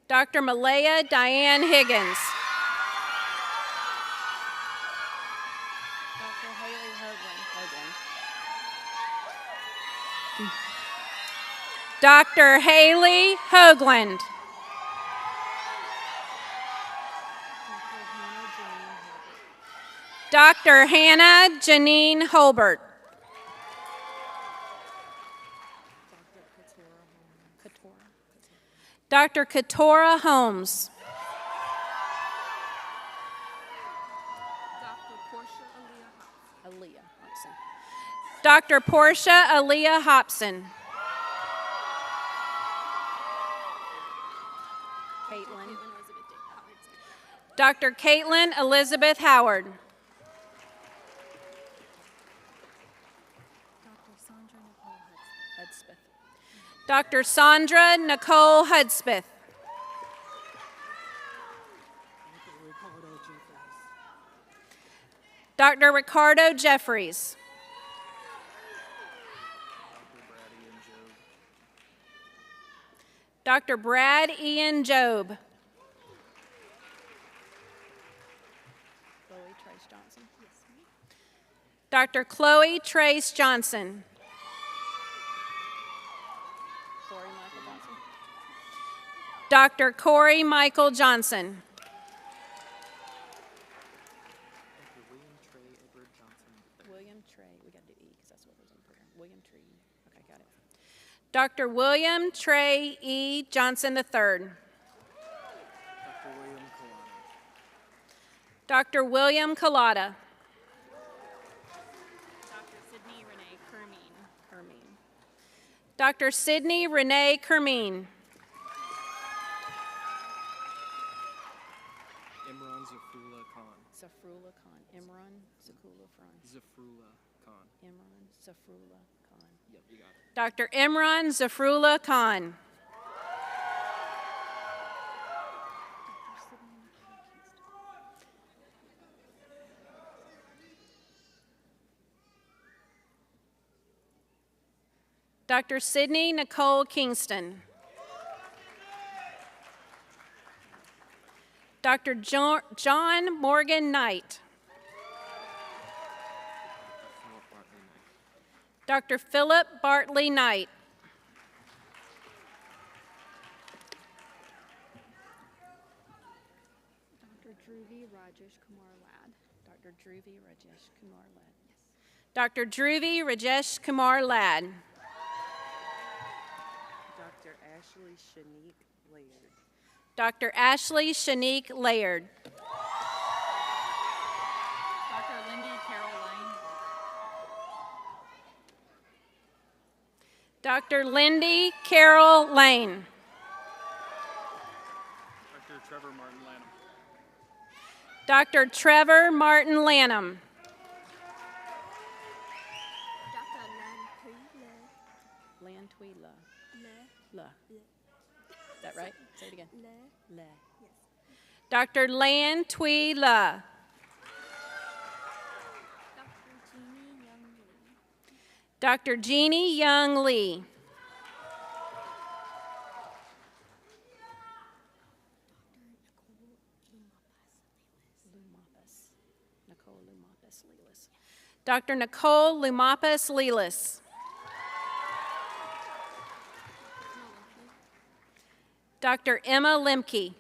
Dr. Malaya Diane Higgins. Dr. Haley Hoagland. Dr. Haley Hoagland. Dr. Hannah Janine Holbert. Dr. Katora Holmes. Dr. Portia Aaliyah Hobson. Dr. Caitlin Elizabeth Howard. Dr. Sandra Nicole Hudspeth. Dr. Ricardo Jeffries. Dr. Brad Ian Job. Dr. Chloe Trace Johnson. Dr. Corey Michael Johnson. William Trey, we got to do E because that's what was in the program. William Trey, okay, got it. Dr. William Trey E. Johnson III. Dr. William Collada. Dr. Sydney Renee Kermeen. Imran Zafrullah Khan. Zafrullah Khan. Imran Zafrullah Khan. Zafrullah Khan. Imran Zafrullah Khan. Yep, you got it. Dr. Imran Zafrullah Khan. Dr. Sydney Nicole Kingston. Dr. John Morgan Knight. Dr. Philip Bartley Knight. Dr. Dhruvi Rajesh Kumar Lad. Dr. Dhruvi Rajesh Kumar Lad. Yes. Dr. Dhruvi Rajesh Kumar Lad. Dr. Ashley Shanique Laird. Dr. Ashley Shanique Laird. Dr. Lindy Carol Lane. Dr. Lindy Carol Lane. Dr. Trevor Martin Lanham. Dr. Trevor Martin Lanham. Dr. Lan Lantui La. Le. La. Is that right? Say it again. Le. La. Yes. Dr. Lan Tui La. Dr. Jeannie Young Lee. Dr. Jeannie Young Lee. Dr. Nicole Lumapis Lelis. Dr. Emma Lemke.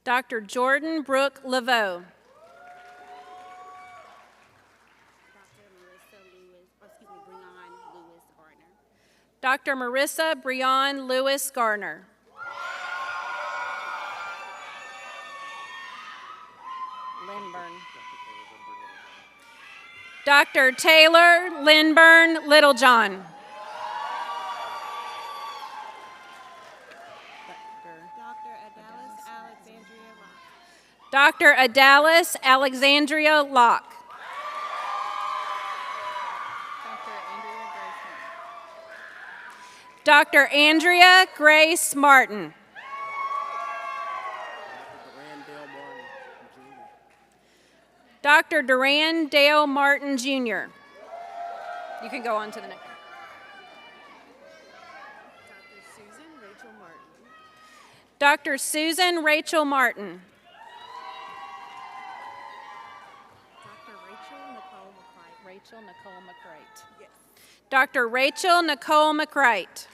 Dr. Jordan Brooke Laveau. Dr. Marissa Breon Lewis Garner. Lindburn. Dr. Taylor Lindburn Littlejohn. Dr. Adalis Alexandria Locke. Dr. Andrea Grace Martin. Dr. Duran Dale Martin, Jr. You can go on to the next. Dr. Susan Rachel Martin. Rachel Nicole McCrite. Yes. Dr. Rachel Nicole McCrite.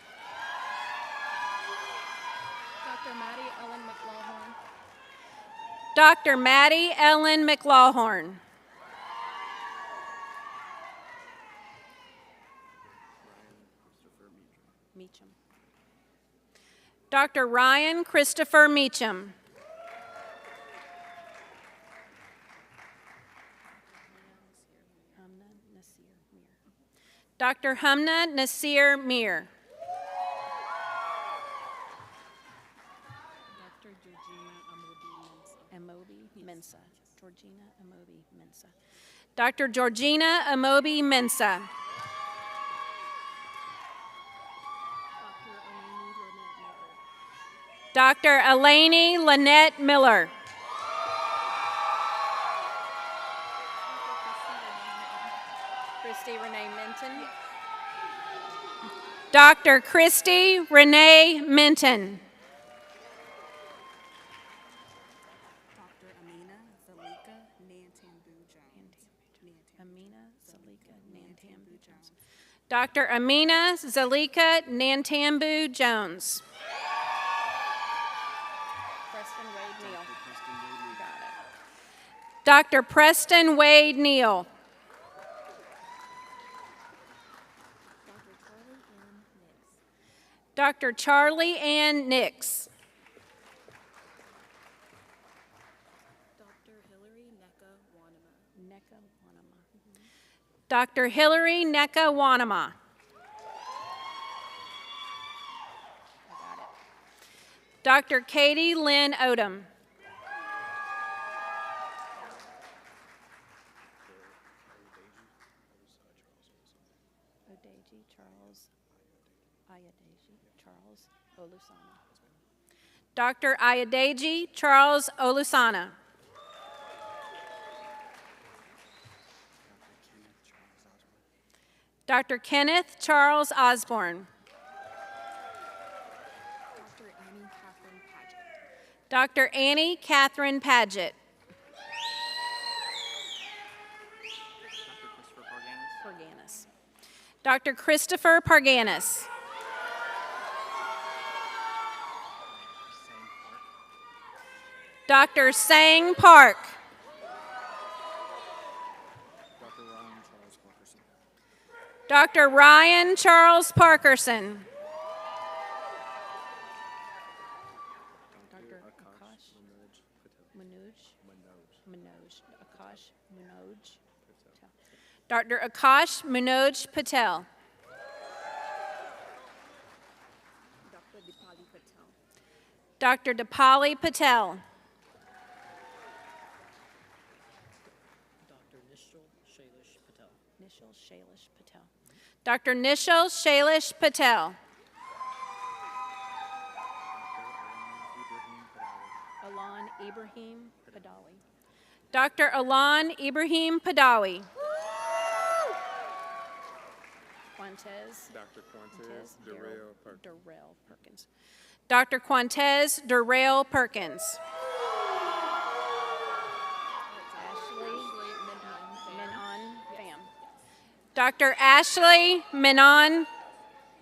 Dr. Maddie Ellen McLaughlin. Dr. Maddie Ellen McLaughlin. Meacham. Dr. Ryan Christopher Meacham. Dr. Humna Nasir Mir. Dr. Georgina Amobi Mensa. Georgina Amobi Mensa. Dr. Georgina Amobi Mensa. Dr. Eleni Lynette Miller. Christy Renee Minton. Dr. Christy Renee Minton. Dr. Amina Zalika Nantambu Jones. Amina Zalika Nantambu Jones. Dr. Amina Zalika Nantambu Jones. Preston Wade Neal. Got it. Dr. Preston Wade Neal. Dr. Charlie Ann Nix. Dr. Hillary Neka Wanama. Dr. Hillary Neka Wanama. Dr. Katie Lynn Odom. Odeji Charles Olusana. Dr. Ayadeji Charles Olusana. Dr. Kenneth Charles Osborne. Dr. Annie Catherine Paget. Dr. Christopher Parganis. Dr. Sang Park. Dr. Ryan Charles Parkerson. Dr. Akash Dr. Akash Manoj Patel. Dr. Dipali Patel. Dr. Nishal Shailesh Patel. Alan Ibrahim Padawi. Dr. Alan Ibrahim Padawi. Juan Quantez. Dr. Quantez Durrell Perkins. Durrell Perkins. Dr. Quantez Durrell Perkins. Ashley Menon Pham. Dr. Ashley Menon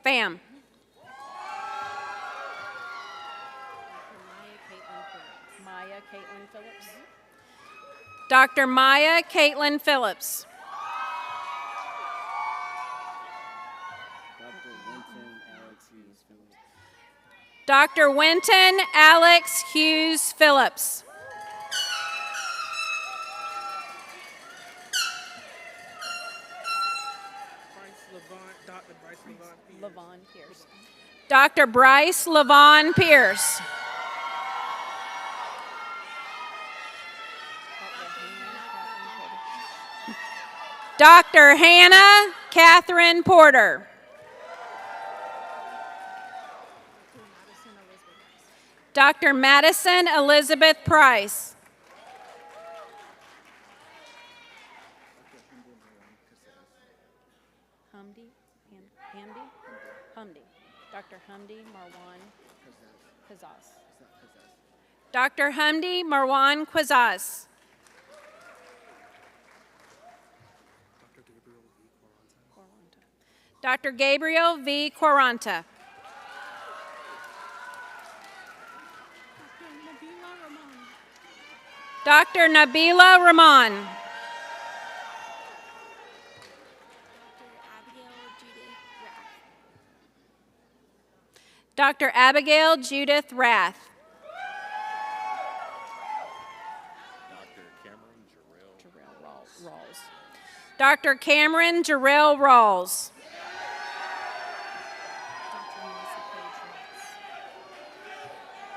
Pham. Maya Caitlin Phillips. Dr. Maya Caitlin Phillips. Dr. Winton Alex Hughes Phillips. Levon Pierce. Dr. Bryce Levon Pierce. Dr. Hannah Catherine Porter. Dr. Madison Elizabeth Price. Humdy. Dr. Humdy Marwan Quizaz. Dr. Humdy Marwan Quizaz. Dr. Gabriel V. Quaranta. Dr. Nabila Rahman. Dr. Abigail Judith Rath. Dr. Cameron Jarrell Rawls.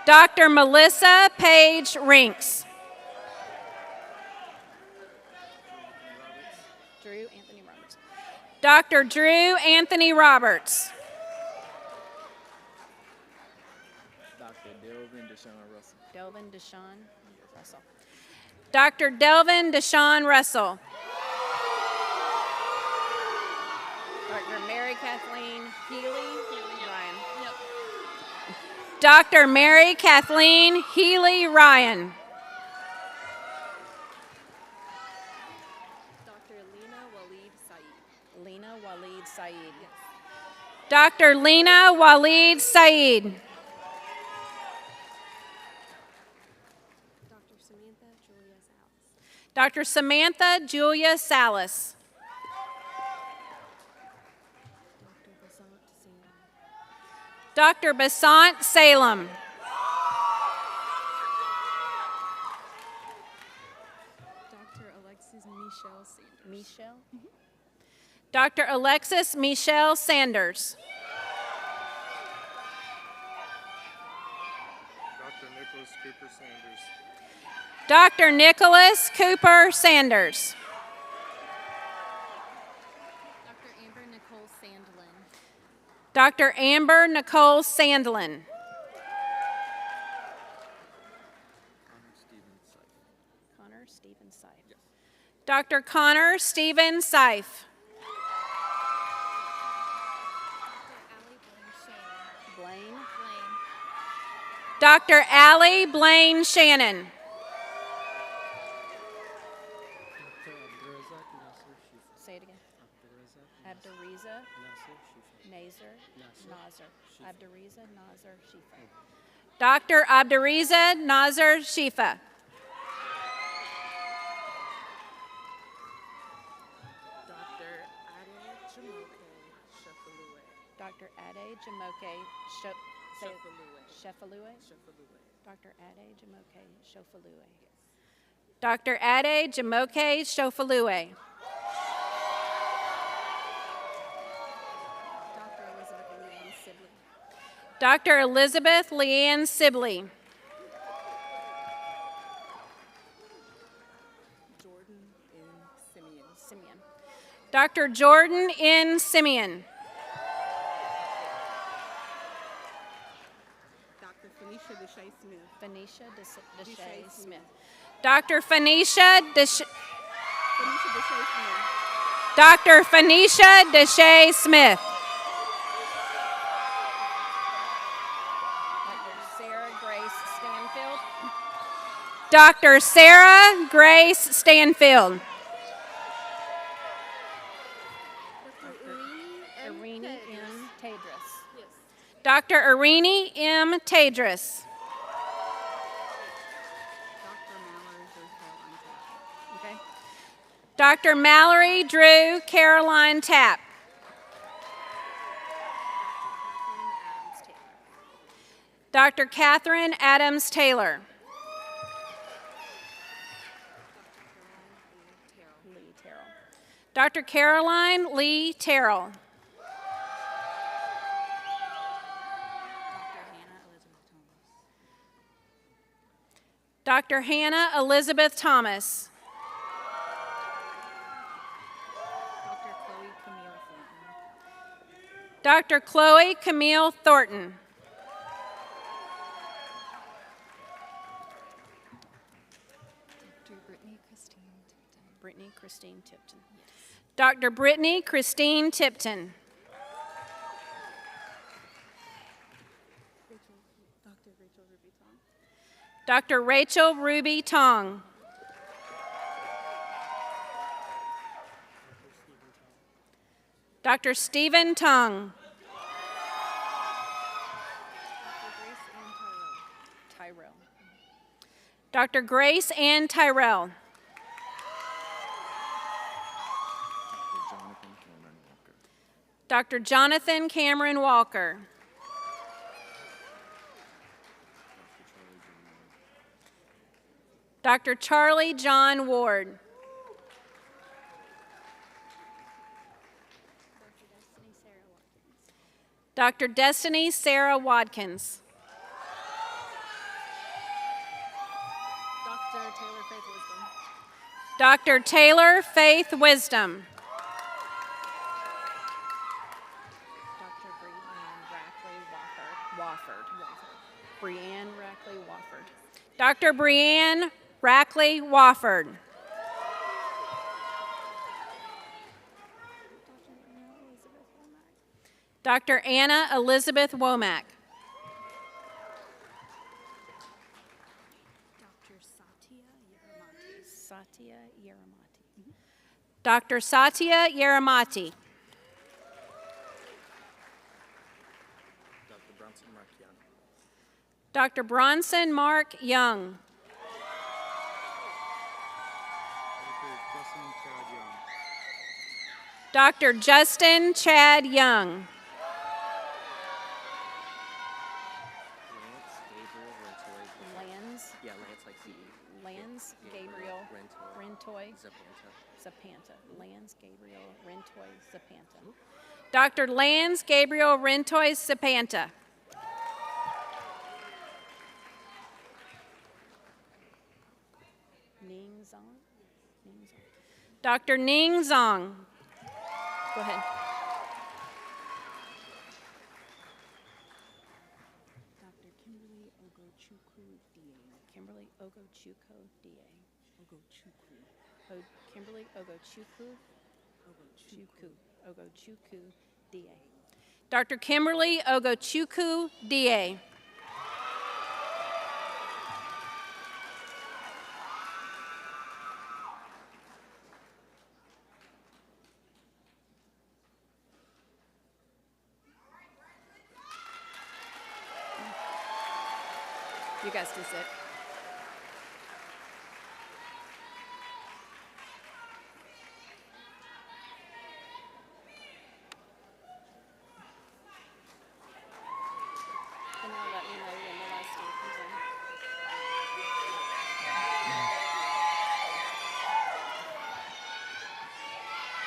Dr. Melissa Page Rinks. Drew Anthony Roberts. Dr. Drew Anthony Roberts. Dr. Delvin Deshaun Russell. Delvin Deshaun Russell. Dr. Delvin Deshaun Russell. Dr. Mary Kathleen Healy Ryan. Dr. Mary Kathleen Healy Ryan. Dr. Lena Waleed Saeed. Lena Waleed Saeed. Dr. Lena Waleed Saeed. Dr. Samantha Julia Salas. Dr. Basant Salem. Dr. Alexis Michelle Sanders. Michelle? Dr. Alexis Michelle Sanders. Dr. Nicholas Cooper Sanders. Dr. Nicholas Cooper Sanders. Dr. Amber Nicole Sandlin. Dr. Amber Nicole Sandlin. Connor Stephen Seif. Dr. Connor Stephen Seif. Blaine. Dr. Allie Blaine Shannon. Say it again. Abduriza Nazar. Abduriza Nazar Shifa. Dr. Abduriza Nazar Shifa. Dr. Ade Jamoke Shefalue. Dr. Ade Jamoke Shofalue. Dr. Ade Jamoke Shofalue. Dr. Elizabeth Leanne Sibley. Jordan N. Simeon. Dr. Jordan N. Simeon. Dr. Phoenicia Deshae Smith. Phoenicia Deshae Smith. Dr. Phoenicia Deshae. Phoenicia Deshae Smith. Dr. Phoenicia Deshay Smith. Dr. Sarah Grace Stanfield. Irini M. Tadris. Dr. Irini M. Tadris. Okay. Dr. Mallory Drew Caroline Tapp. Dr. Catherine Adams Taylor. Dr. Caroline Lee Terrell. Dr. Hannah Elizabeth Thomas. Dr. Chloe Camille Thornton. Brittany Christine Tipton. Dr. Brittany Christine Tipton. Dr. Rachel Ruby Tong. Dr. Stephen Tong. Tyrell. Dr. Grace Ann Tyrell. Dr. Jonathan Cameron Walker. Dr. Charlie John Ward. Dr. Destiny Sarah Watkins. Dr. Taylor Faith Wisdom. Brianne Rackley Wofford. Dr. Brianne Rackley Wofford. Dr. Anna Elizabeth Womack. Dr. Satya Yeramati. Dr. Bronson Mark Young. Dr. Justin Chad Young. Lance Gabriel Rentoy Zapanta. Lance Gabriel Rentoy Zapanta. Dr. Lance Gabriel Rentoy Zapanta. Dr. Ning Zong. Go ahead. Dr. Kimberly Ogochukwu DA. Kimberly Ogochukwu DA. Kimberly Ogochukwu. Ogochukwu DA. Dr. Kimberly Ogochukwu DA. You guys can sit. And now let me know when the last day comes in.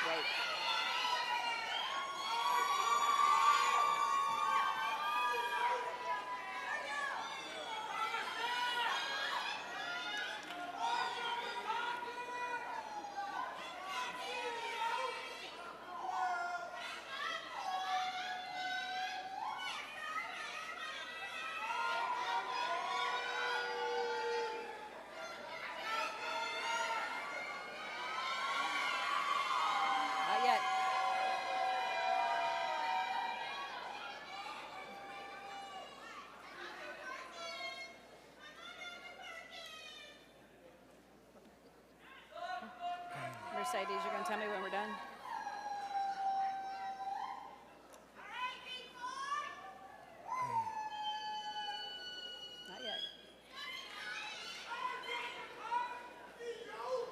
Wait. Mercedes, you're going to tell me when we're done? Not yet.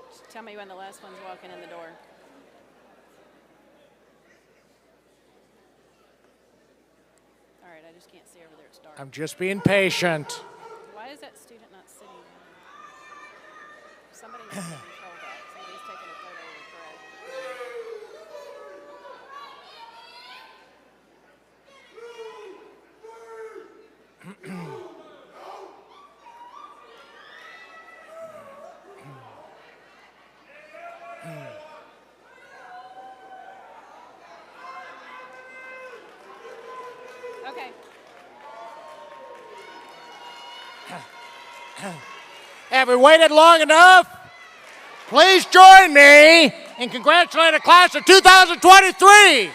Just tell me when the last one's walking in the door. All right, I just can't see over there. It's dark. I'm just being patient. Why is that student not sitting there? Somebody needs to control that. Somebody's taking a photo of Brad. Okay. Have we waited long enough? Please join me in congratulating the class of 2023.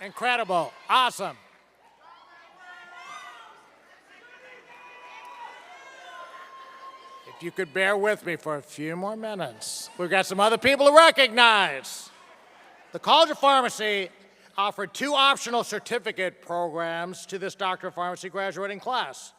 Incredible. Awesome. If you could bear with me for a few more minutes. We've got some other people to recognize. The College of Pharmacy offered 2 optional certificate programs to this Doctor of Pharmacy graduating class.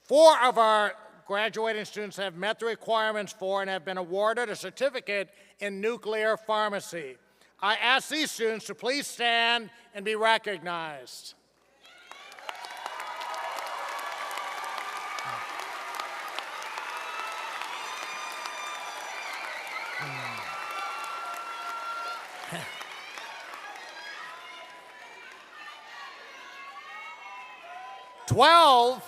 4 of our graduating students have met the requirements for and have been awarded a certificate in nuclear pharmacy. I ask these students to please stand and be recognized. Twelve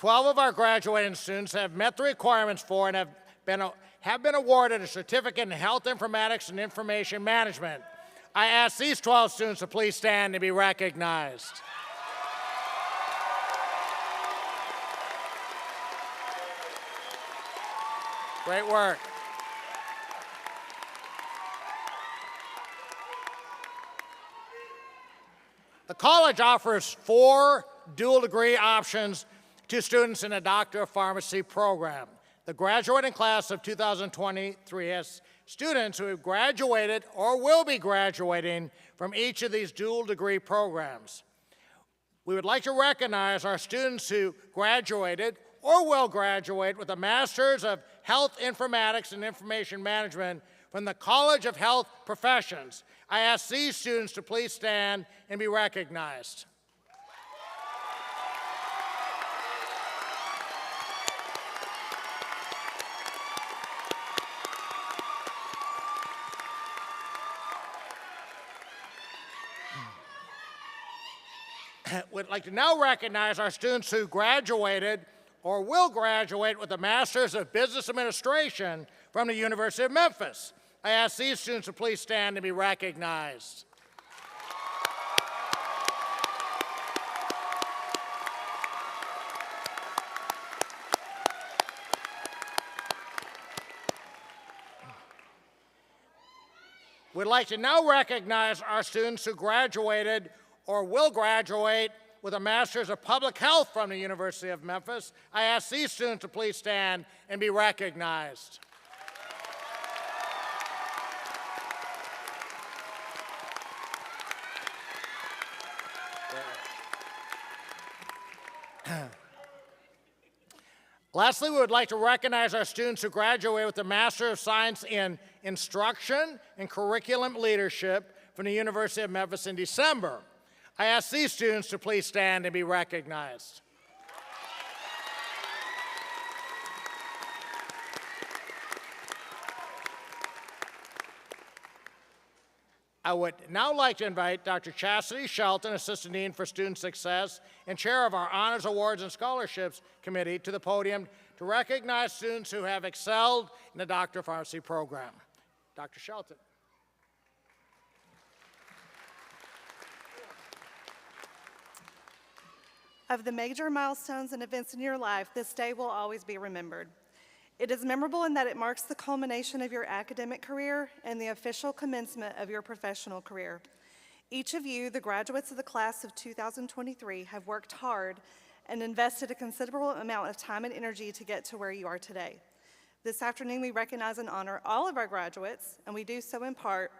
of our graduating students have met the requirements for and have been awarded a certificate in health informatics and information management. I ask these 12 students to please stand and be recognized. Great work. The college offers 4 dual degree options to students in the Doctor of Pharmacy program. The graduating class of 2023 has students who have graduated or will be graduating from each of these dual degree programs. We would like to recognize our students who graduated or will graduate with a Master's of Health Informatics and Information Management from the College of Health Professions. I ask these students to please stand and be recognized. We'd like to now recognize our students who graduated or will graduate with a Master's of Business Administration from the University of Memphis. I ask these students to please stand and be recognized. We'd like to now recognize our students who graduated or will graduate with a Master's of Public Health from the University of Memphis. I ask these students to please stand and be recognized. Lastly, we would like to recognize our students who graduate with a Master of Science in Instruction and Curriculum Leadership from the University of Memphis in December. I ask these students to please stand and be recognized. I would now like to invite Dr. Chastity Shelton, Assistant Dean for Student Success and Chair of our Honors Awards and Scholarships Committee, to the podium to recognize students who have excelled in the Doctor of Pharmacy program. Dr. Shelton. Of the major milestones and events in your life, this day will always be remembered. It is memorable in that it marks the culmination of your academic career and the official commencement of your professional career. Each of you, the graduates of the class of 2023, have worked hard and invested a considerable amount of time and energy to get to where you are today. This afternoon, we recognize and honor all of our graduates, and we do so in part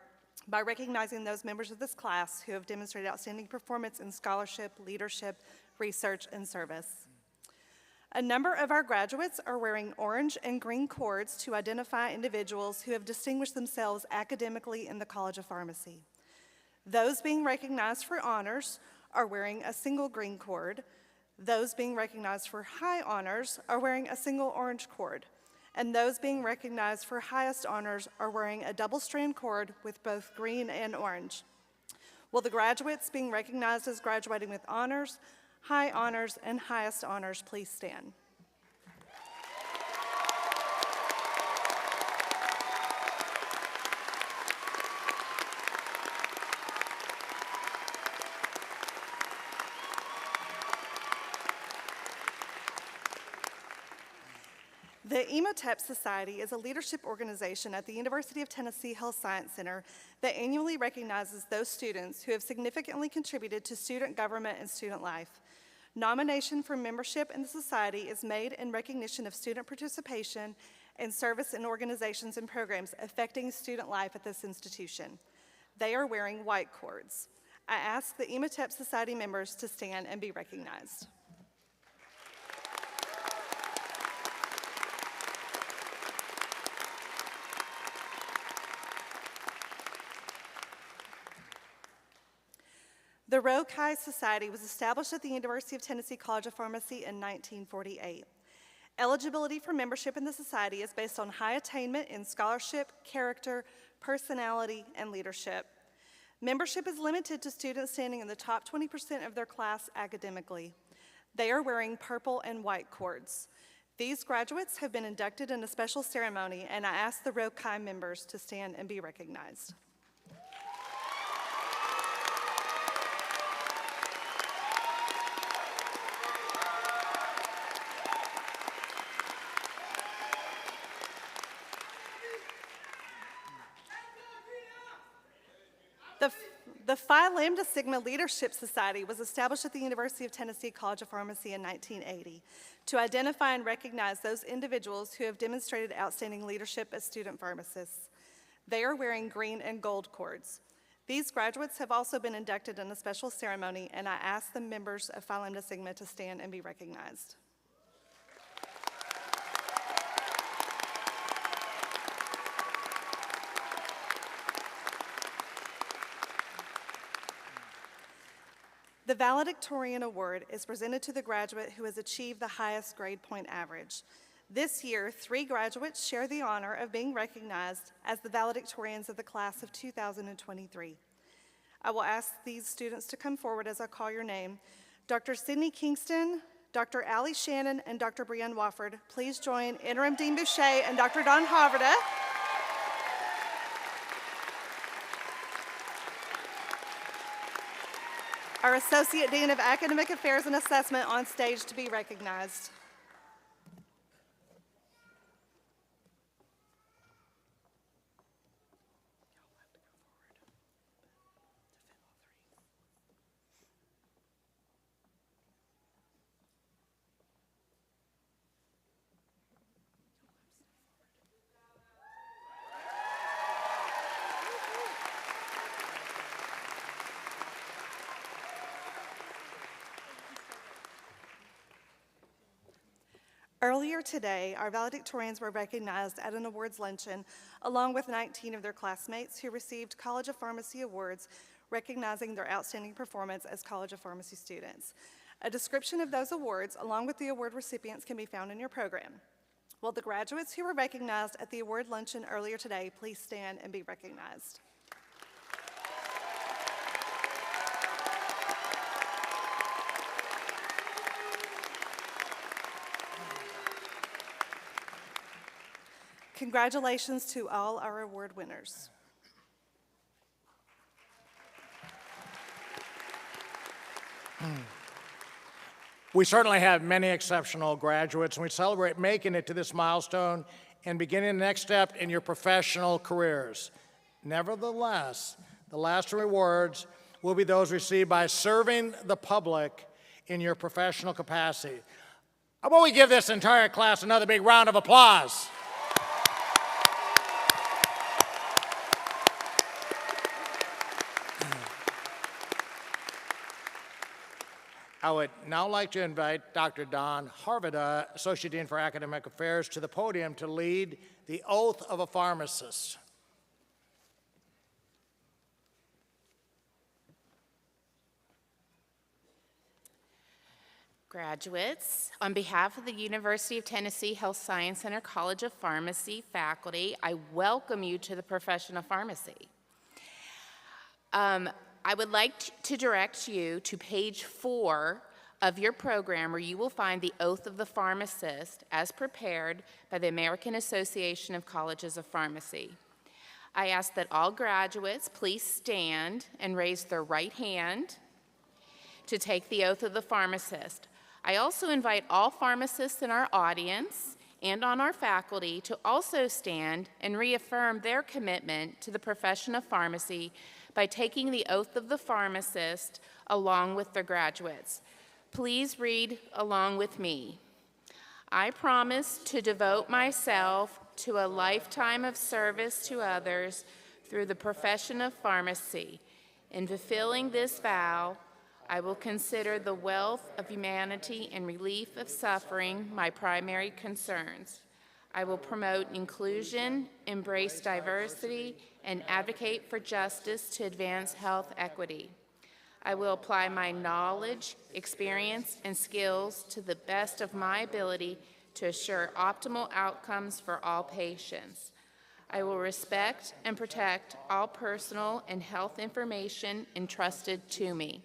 by recognizing those members of this class who have demonstrated outstanding performance in scholarship, leadership, research, and service. A number of our graduates are wearing orange and green cords to identify individuals who have distinguished themselves academically in the College of Pharmacy. Those being recognized for honors are wearing a single green cord. Those being recognized for high honors are wearing a single orange cord. And those being recognized for highest honors are wearing a double-strand cord with both green and orange. Will the graduates being recognized as graduating with honors, high honors, and highest honors please stand? The EMOTEP Society is a leadership organization at the University of Tennessee Health Science Center that annually recognizes those students who have significantly contributed to student government and student life. Nomination for membership in the society is made in recognition of student participation and service in organizations and programs affecting student life at this institution. They are wearing white cords. I ask the EMOTEP Society members to stand and be recognized. The Rho Chi Society was established at the University of Tennessee College of Pharmacy in 1948. Eligibility for membership in the society is based on high attainment in scholarship, character, personality, and leadership. Membership is limited to students standing in the top 20% of their class academically. They are wearing purple and white cords. These graduates have been inducted in a special ceremony, and I ask the Rho Chi members to stand and be recognized. The Phi Lambda Sigma Leadership Society was established at the University of Tennessee College of Pharmacy in 1980 to identify and recognize those individuals who have demonstrated outstanding leadership as student pharmacists. They are wearing green and gold cords. These graduates have also been inducted in a special ceremony, and I ask the members of Phi Lambda Sigma to stand and be recognized. The valedictorian award is presented to the graduate who has achieved the highest grade point average. This year, 3 graduates share the honor of being recognized as the valedictorians of the class of 2023. I will ask these students to come forward as I call your name. Dr. Sydney Kingston, Dr. Allie Shannon, and Dr. Brianne Wofford. Please join Interim Dean Boucher and Dr. Don Haverda. Our Associate Dean of Academic Affairs and Assessment on stage to be recognized. Earlier today, our valedictorians were recognized at an awards luncheon along with 19 of their classmates who received College of Pharmacy awards recognizing their outstanding performance as College of Pharmacy students. A description of those awards along with the award recipients can be found in your program. Will the graduates who were recognized at the award luncheon earlier today please stand and be recognized? Congratulations to all our award winners. We certainly have many exceptional graduates, and we celebrate making it to this milestone and beginning the next step in your professional careers. Nevertheless, the lasting rewards will be those received by serving the public in your professional capacity. How about we give this entire class another big round of applause? I would now like to invite Dr. Don Harvada, Associate Dean for Academic Affairs, to the podium to lead the oath of a pharmacist. Graduates, on behalf of the University of Tennessee Health Science Center College of Pharmacy faculty, I welcome you to the profession of pharmacy. I would like to direct you to page 4 of your program, where you will find the Oath of the Pharmacist as prepared by the American Association of Colleges of Pharmacy. I ask that all graduates please stand and raise their right hand to take the Oath of the Pharmacist. I also invite all pharmacists in our audience and on our faculty to also stand and reaffirm their commitment to the profession of pharmacy by taking the Oath of the Pharmacist along with their graduates. Please read along with me. I promise to devote myself to a lifetime of service to others through the profession of pharmacy. In fulfilling this vow, I will consider the wealth of humanity and relief of suffering my primary concerns. I will promote inclusion, embrace diversity, and advocate for justice to advance health equity. I will apply my knowledge, experience, and skills to the best of my ability to assure optimal outcomes for all patients. I will respect and protect all personal and health information entrusted to me.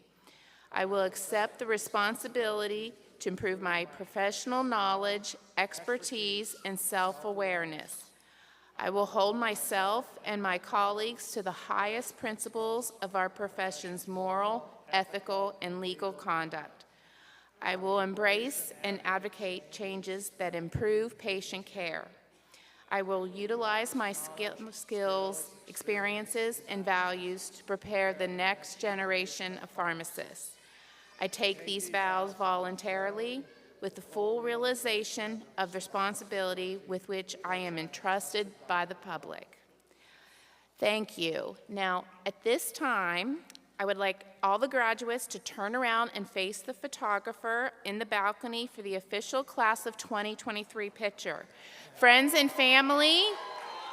I will accept the responsibility to improve my professional knowledge, expertise, and self-awareness. I will hold myself and my colleagues to the highest principles of our profession's moral, ethical, and legal conduct. I will embrace and advocate changes that improve patient care. I will utilize my skills, experiences, and values to prepare the next generation of pharmacists. I take these vows voluntarily with the full realization of the responsibility with which I am entrusted by the public. Thank you. Now, at this time, I would like all the graduates to turn around and face the photographer in the balcony for the official class of 2023 picture. Friends and family,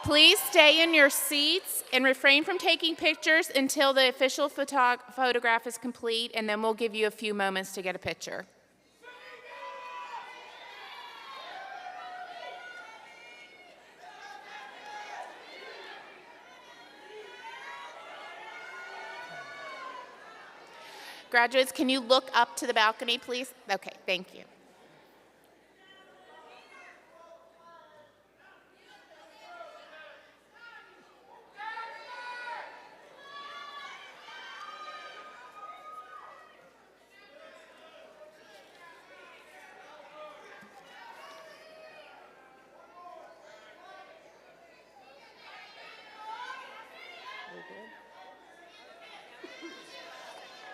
please stay in your seats and refrain from taking pictures until the official photograph is complete, and then we'll give you a few moments to get a picture. Graduates, can you look up to the balcony, please? Okay, thank you.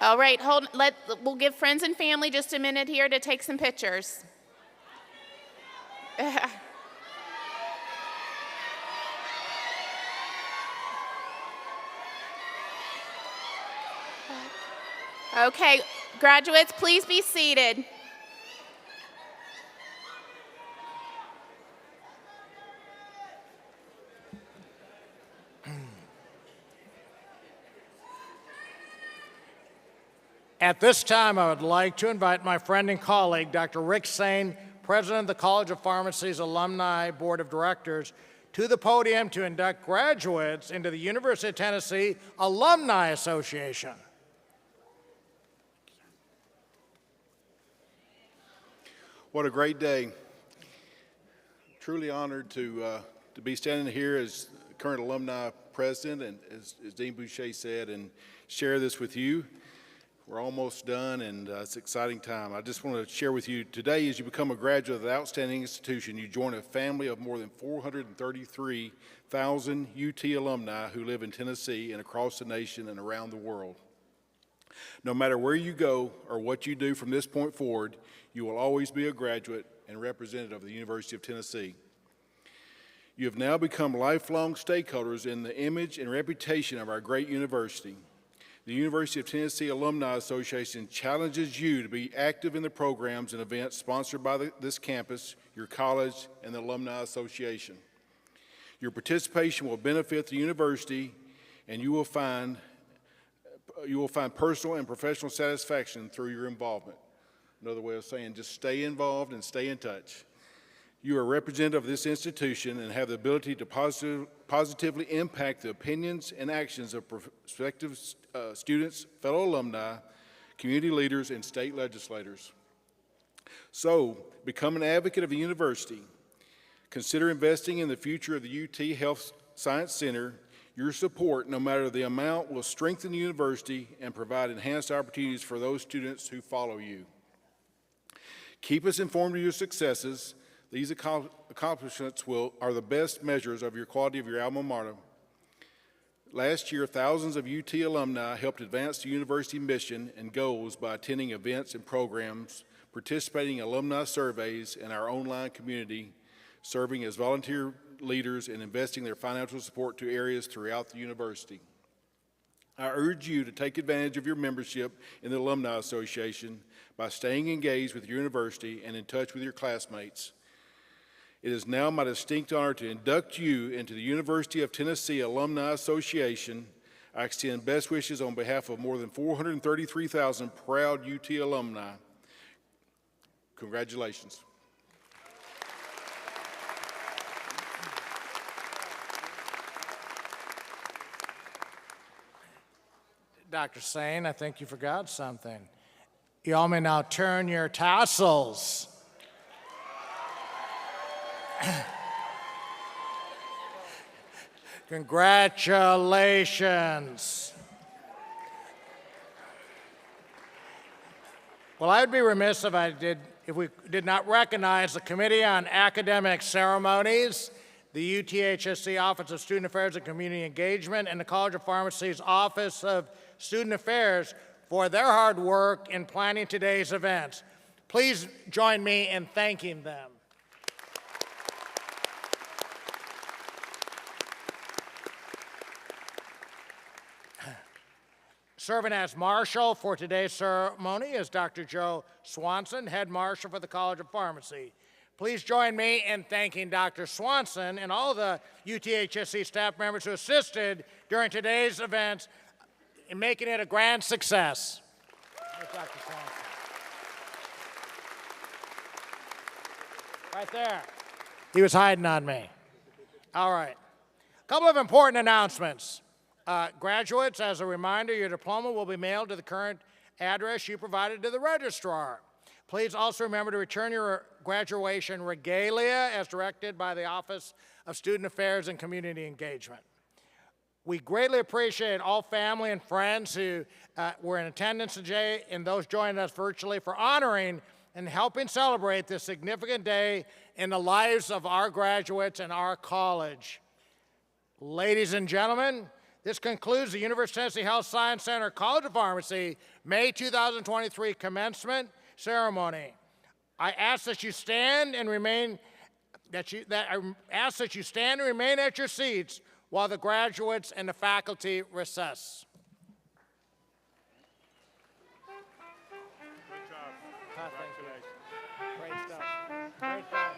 All right, we'll give friends and family just a minute here to take some pictures. Okay, graduates, please be seated. At this time, I would like to invite my friend and colleague, Dr. Rick Sain, President of the College of Pharmacy's Alumni Board of Directors, to the podium to induct graduates into the University of Tennessee Alumni Association. What a great day. Truly honored to be standing here as current alumni president and as Dean Boucher said, and share this with you. We're almost done, and it's an exciting time. I just want to share with you today, as you become a graduate of the outstanding institution, you join a family of more than 433,000 UT alumni who live in Tennessee and across the nation and around the world. No matter where you go or what you do from this point forward, you will always be a graduate and representative of the University of Tennessee. You have now become lifelong stakeholders in the image and reputation of our great university. The University of Tennessee Alumni Association challenges you to be active in the programs and events sponsored by this campus, your college, and the Alumni Association. Your participation will benefit the university, and you will find personal and professional satisfaction through your involvement. Another way of saying just stay involved and stay in touch. You are a representative of this institution and have the ability to positively impact the opinions and actions of prospective students, fellow alumni, community leaders, and state legislators. So, become an advocate of the university. Consider investing in the future of the UT Health Science Center. Your support, no matter the amount, will strengthen the university and provide enhanced opportunities for those students who follow you. Keep us informed of your successes. These accomplishments are the best measures of your quality of your alma mater. Last year, thousands of UT alumni helped advance the university mission and goals by attending events and programs, participating in alumni surveys in our online community, serving as volunteer leaders, and investing their financial support to areas throughout the university. I urge you to take advantage of your membership in the Alumni Association by staying engaged with your university and in touch with your classmates. It is now my distinct honor to induct you into the University of Tennessee Alumni Association. I extend best wishes on behalf of more than 433,000 proud UT alumni. Congratulations. Dr. Sane, I think you forgot something. You all may now turn your tassels. Congratulations. Well, I would be remiss if we did not recognize the Committee on Academic Ceremonies, the UTHSC Office of Student Affairs and Community Engagement, and the College of Pharmacy's Office of Student Affairs for their hard work in planning today's events. Please join me in thanking them. Serving as marshal for today's ceremony is Dr. Joe Swanson, head marshal for the College of Pharmacy. Please join me in thanking Dr. Swanson and all the UTHSC staff members who assisted during today's events in making it a grand success. There's Dr. Swanson. Right there. He was hiding on me. All right. A couple of important announcements. Graduates, as a reminder, your diploma will be mailed to the current address you provided to the registrar. Please also remember to return your graduation regalia as directed by the Office of Student Affairs and Community Engagement. We greatly appreciate all family and friends who were in attendance today and those joining us virtually for honoring and helping celebrate this significant day in the lives of our graduates and our college. Ladies and gentlemen, this concludes the University of Tennessee Health Science Center College of Pharmacy May 2023 commencement ceremony. I ask that you stand and remain at your seats while the graduates and the faculty recess. Good job. Congratulations. Great stuff. Great stuff.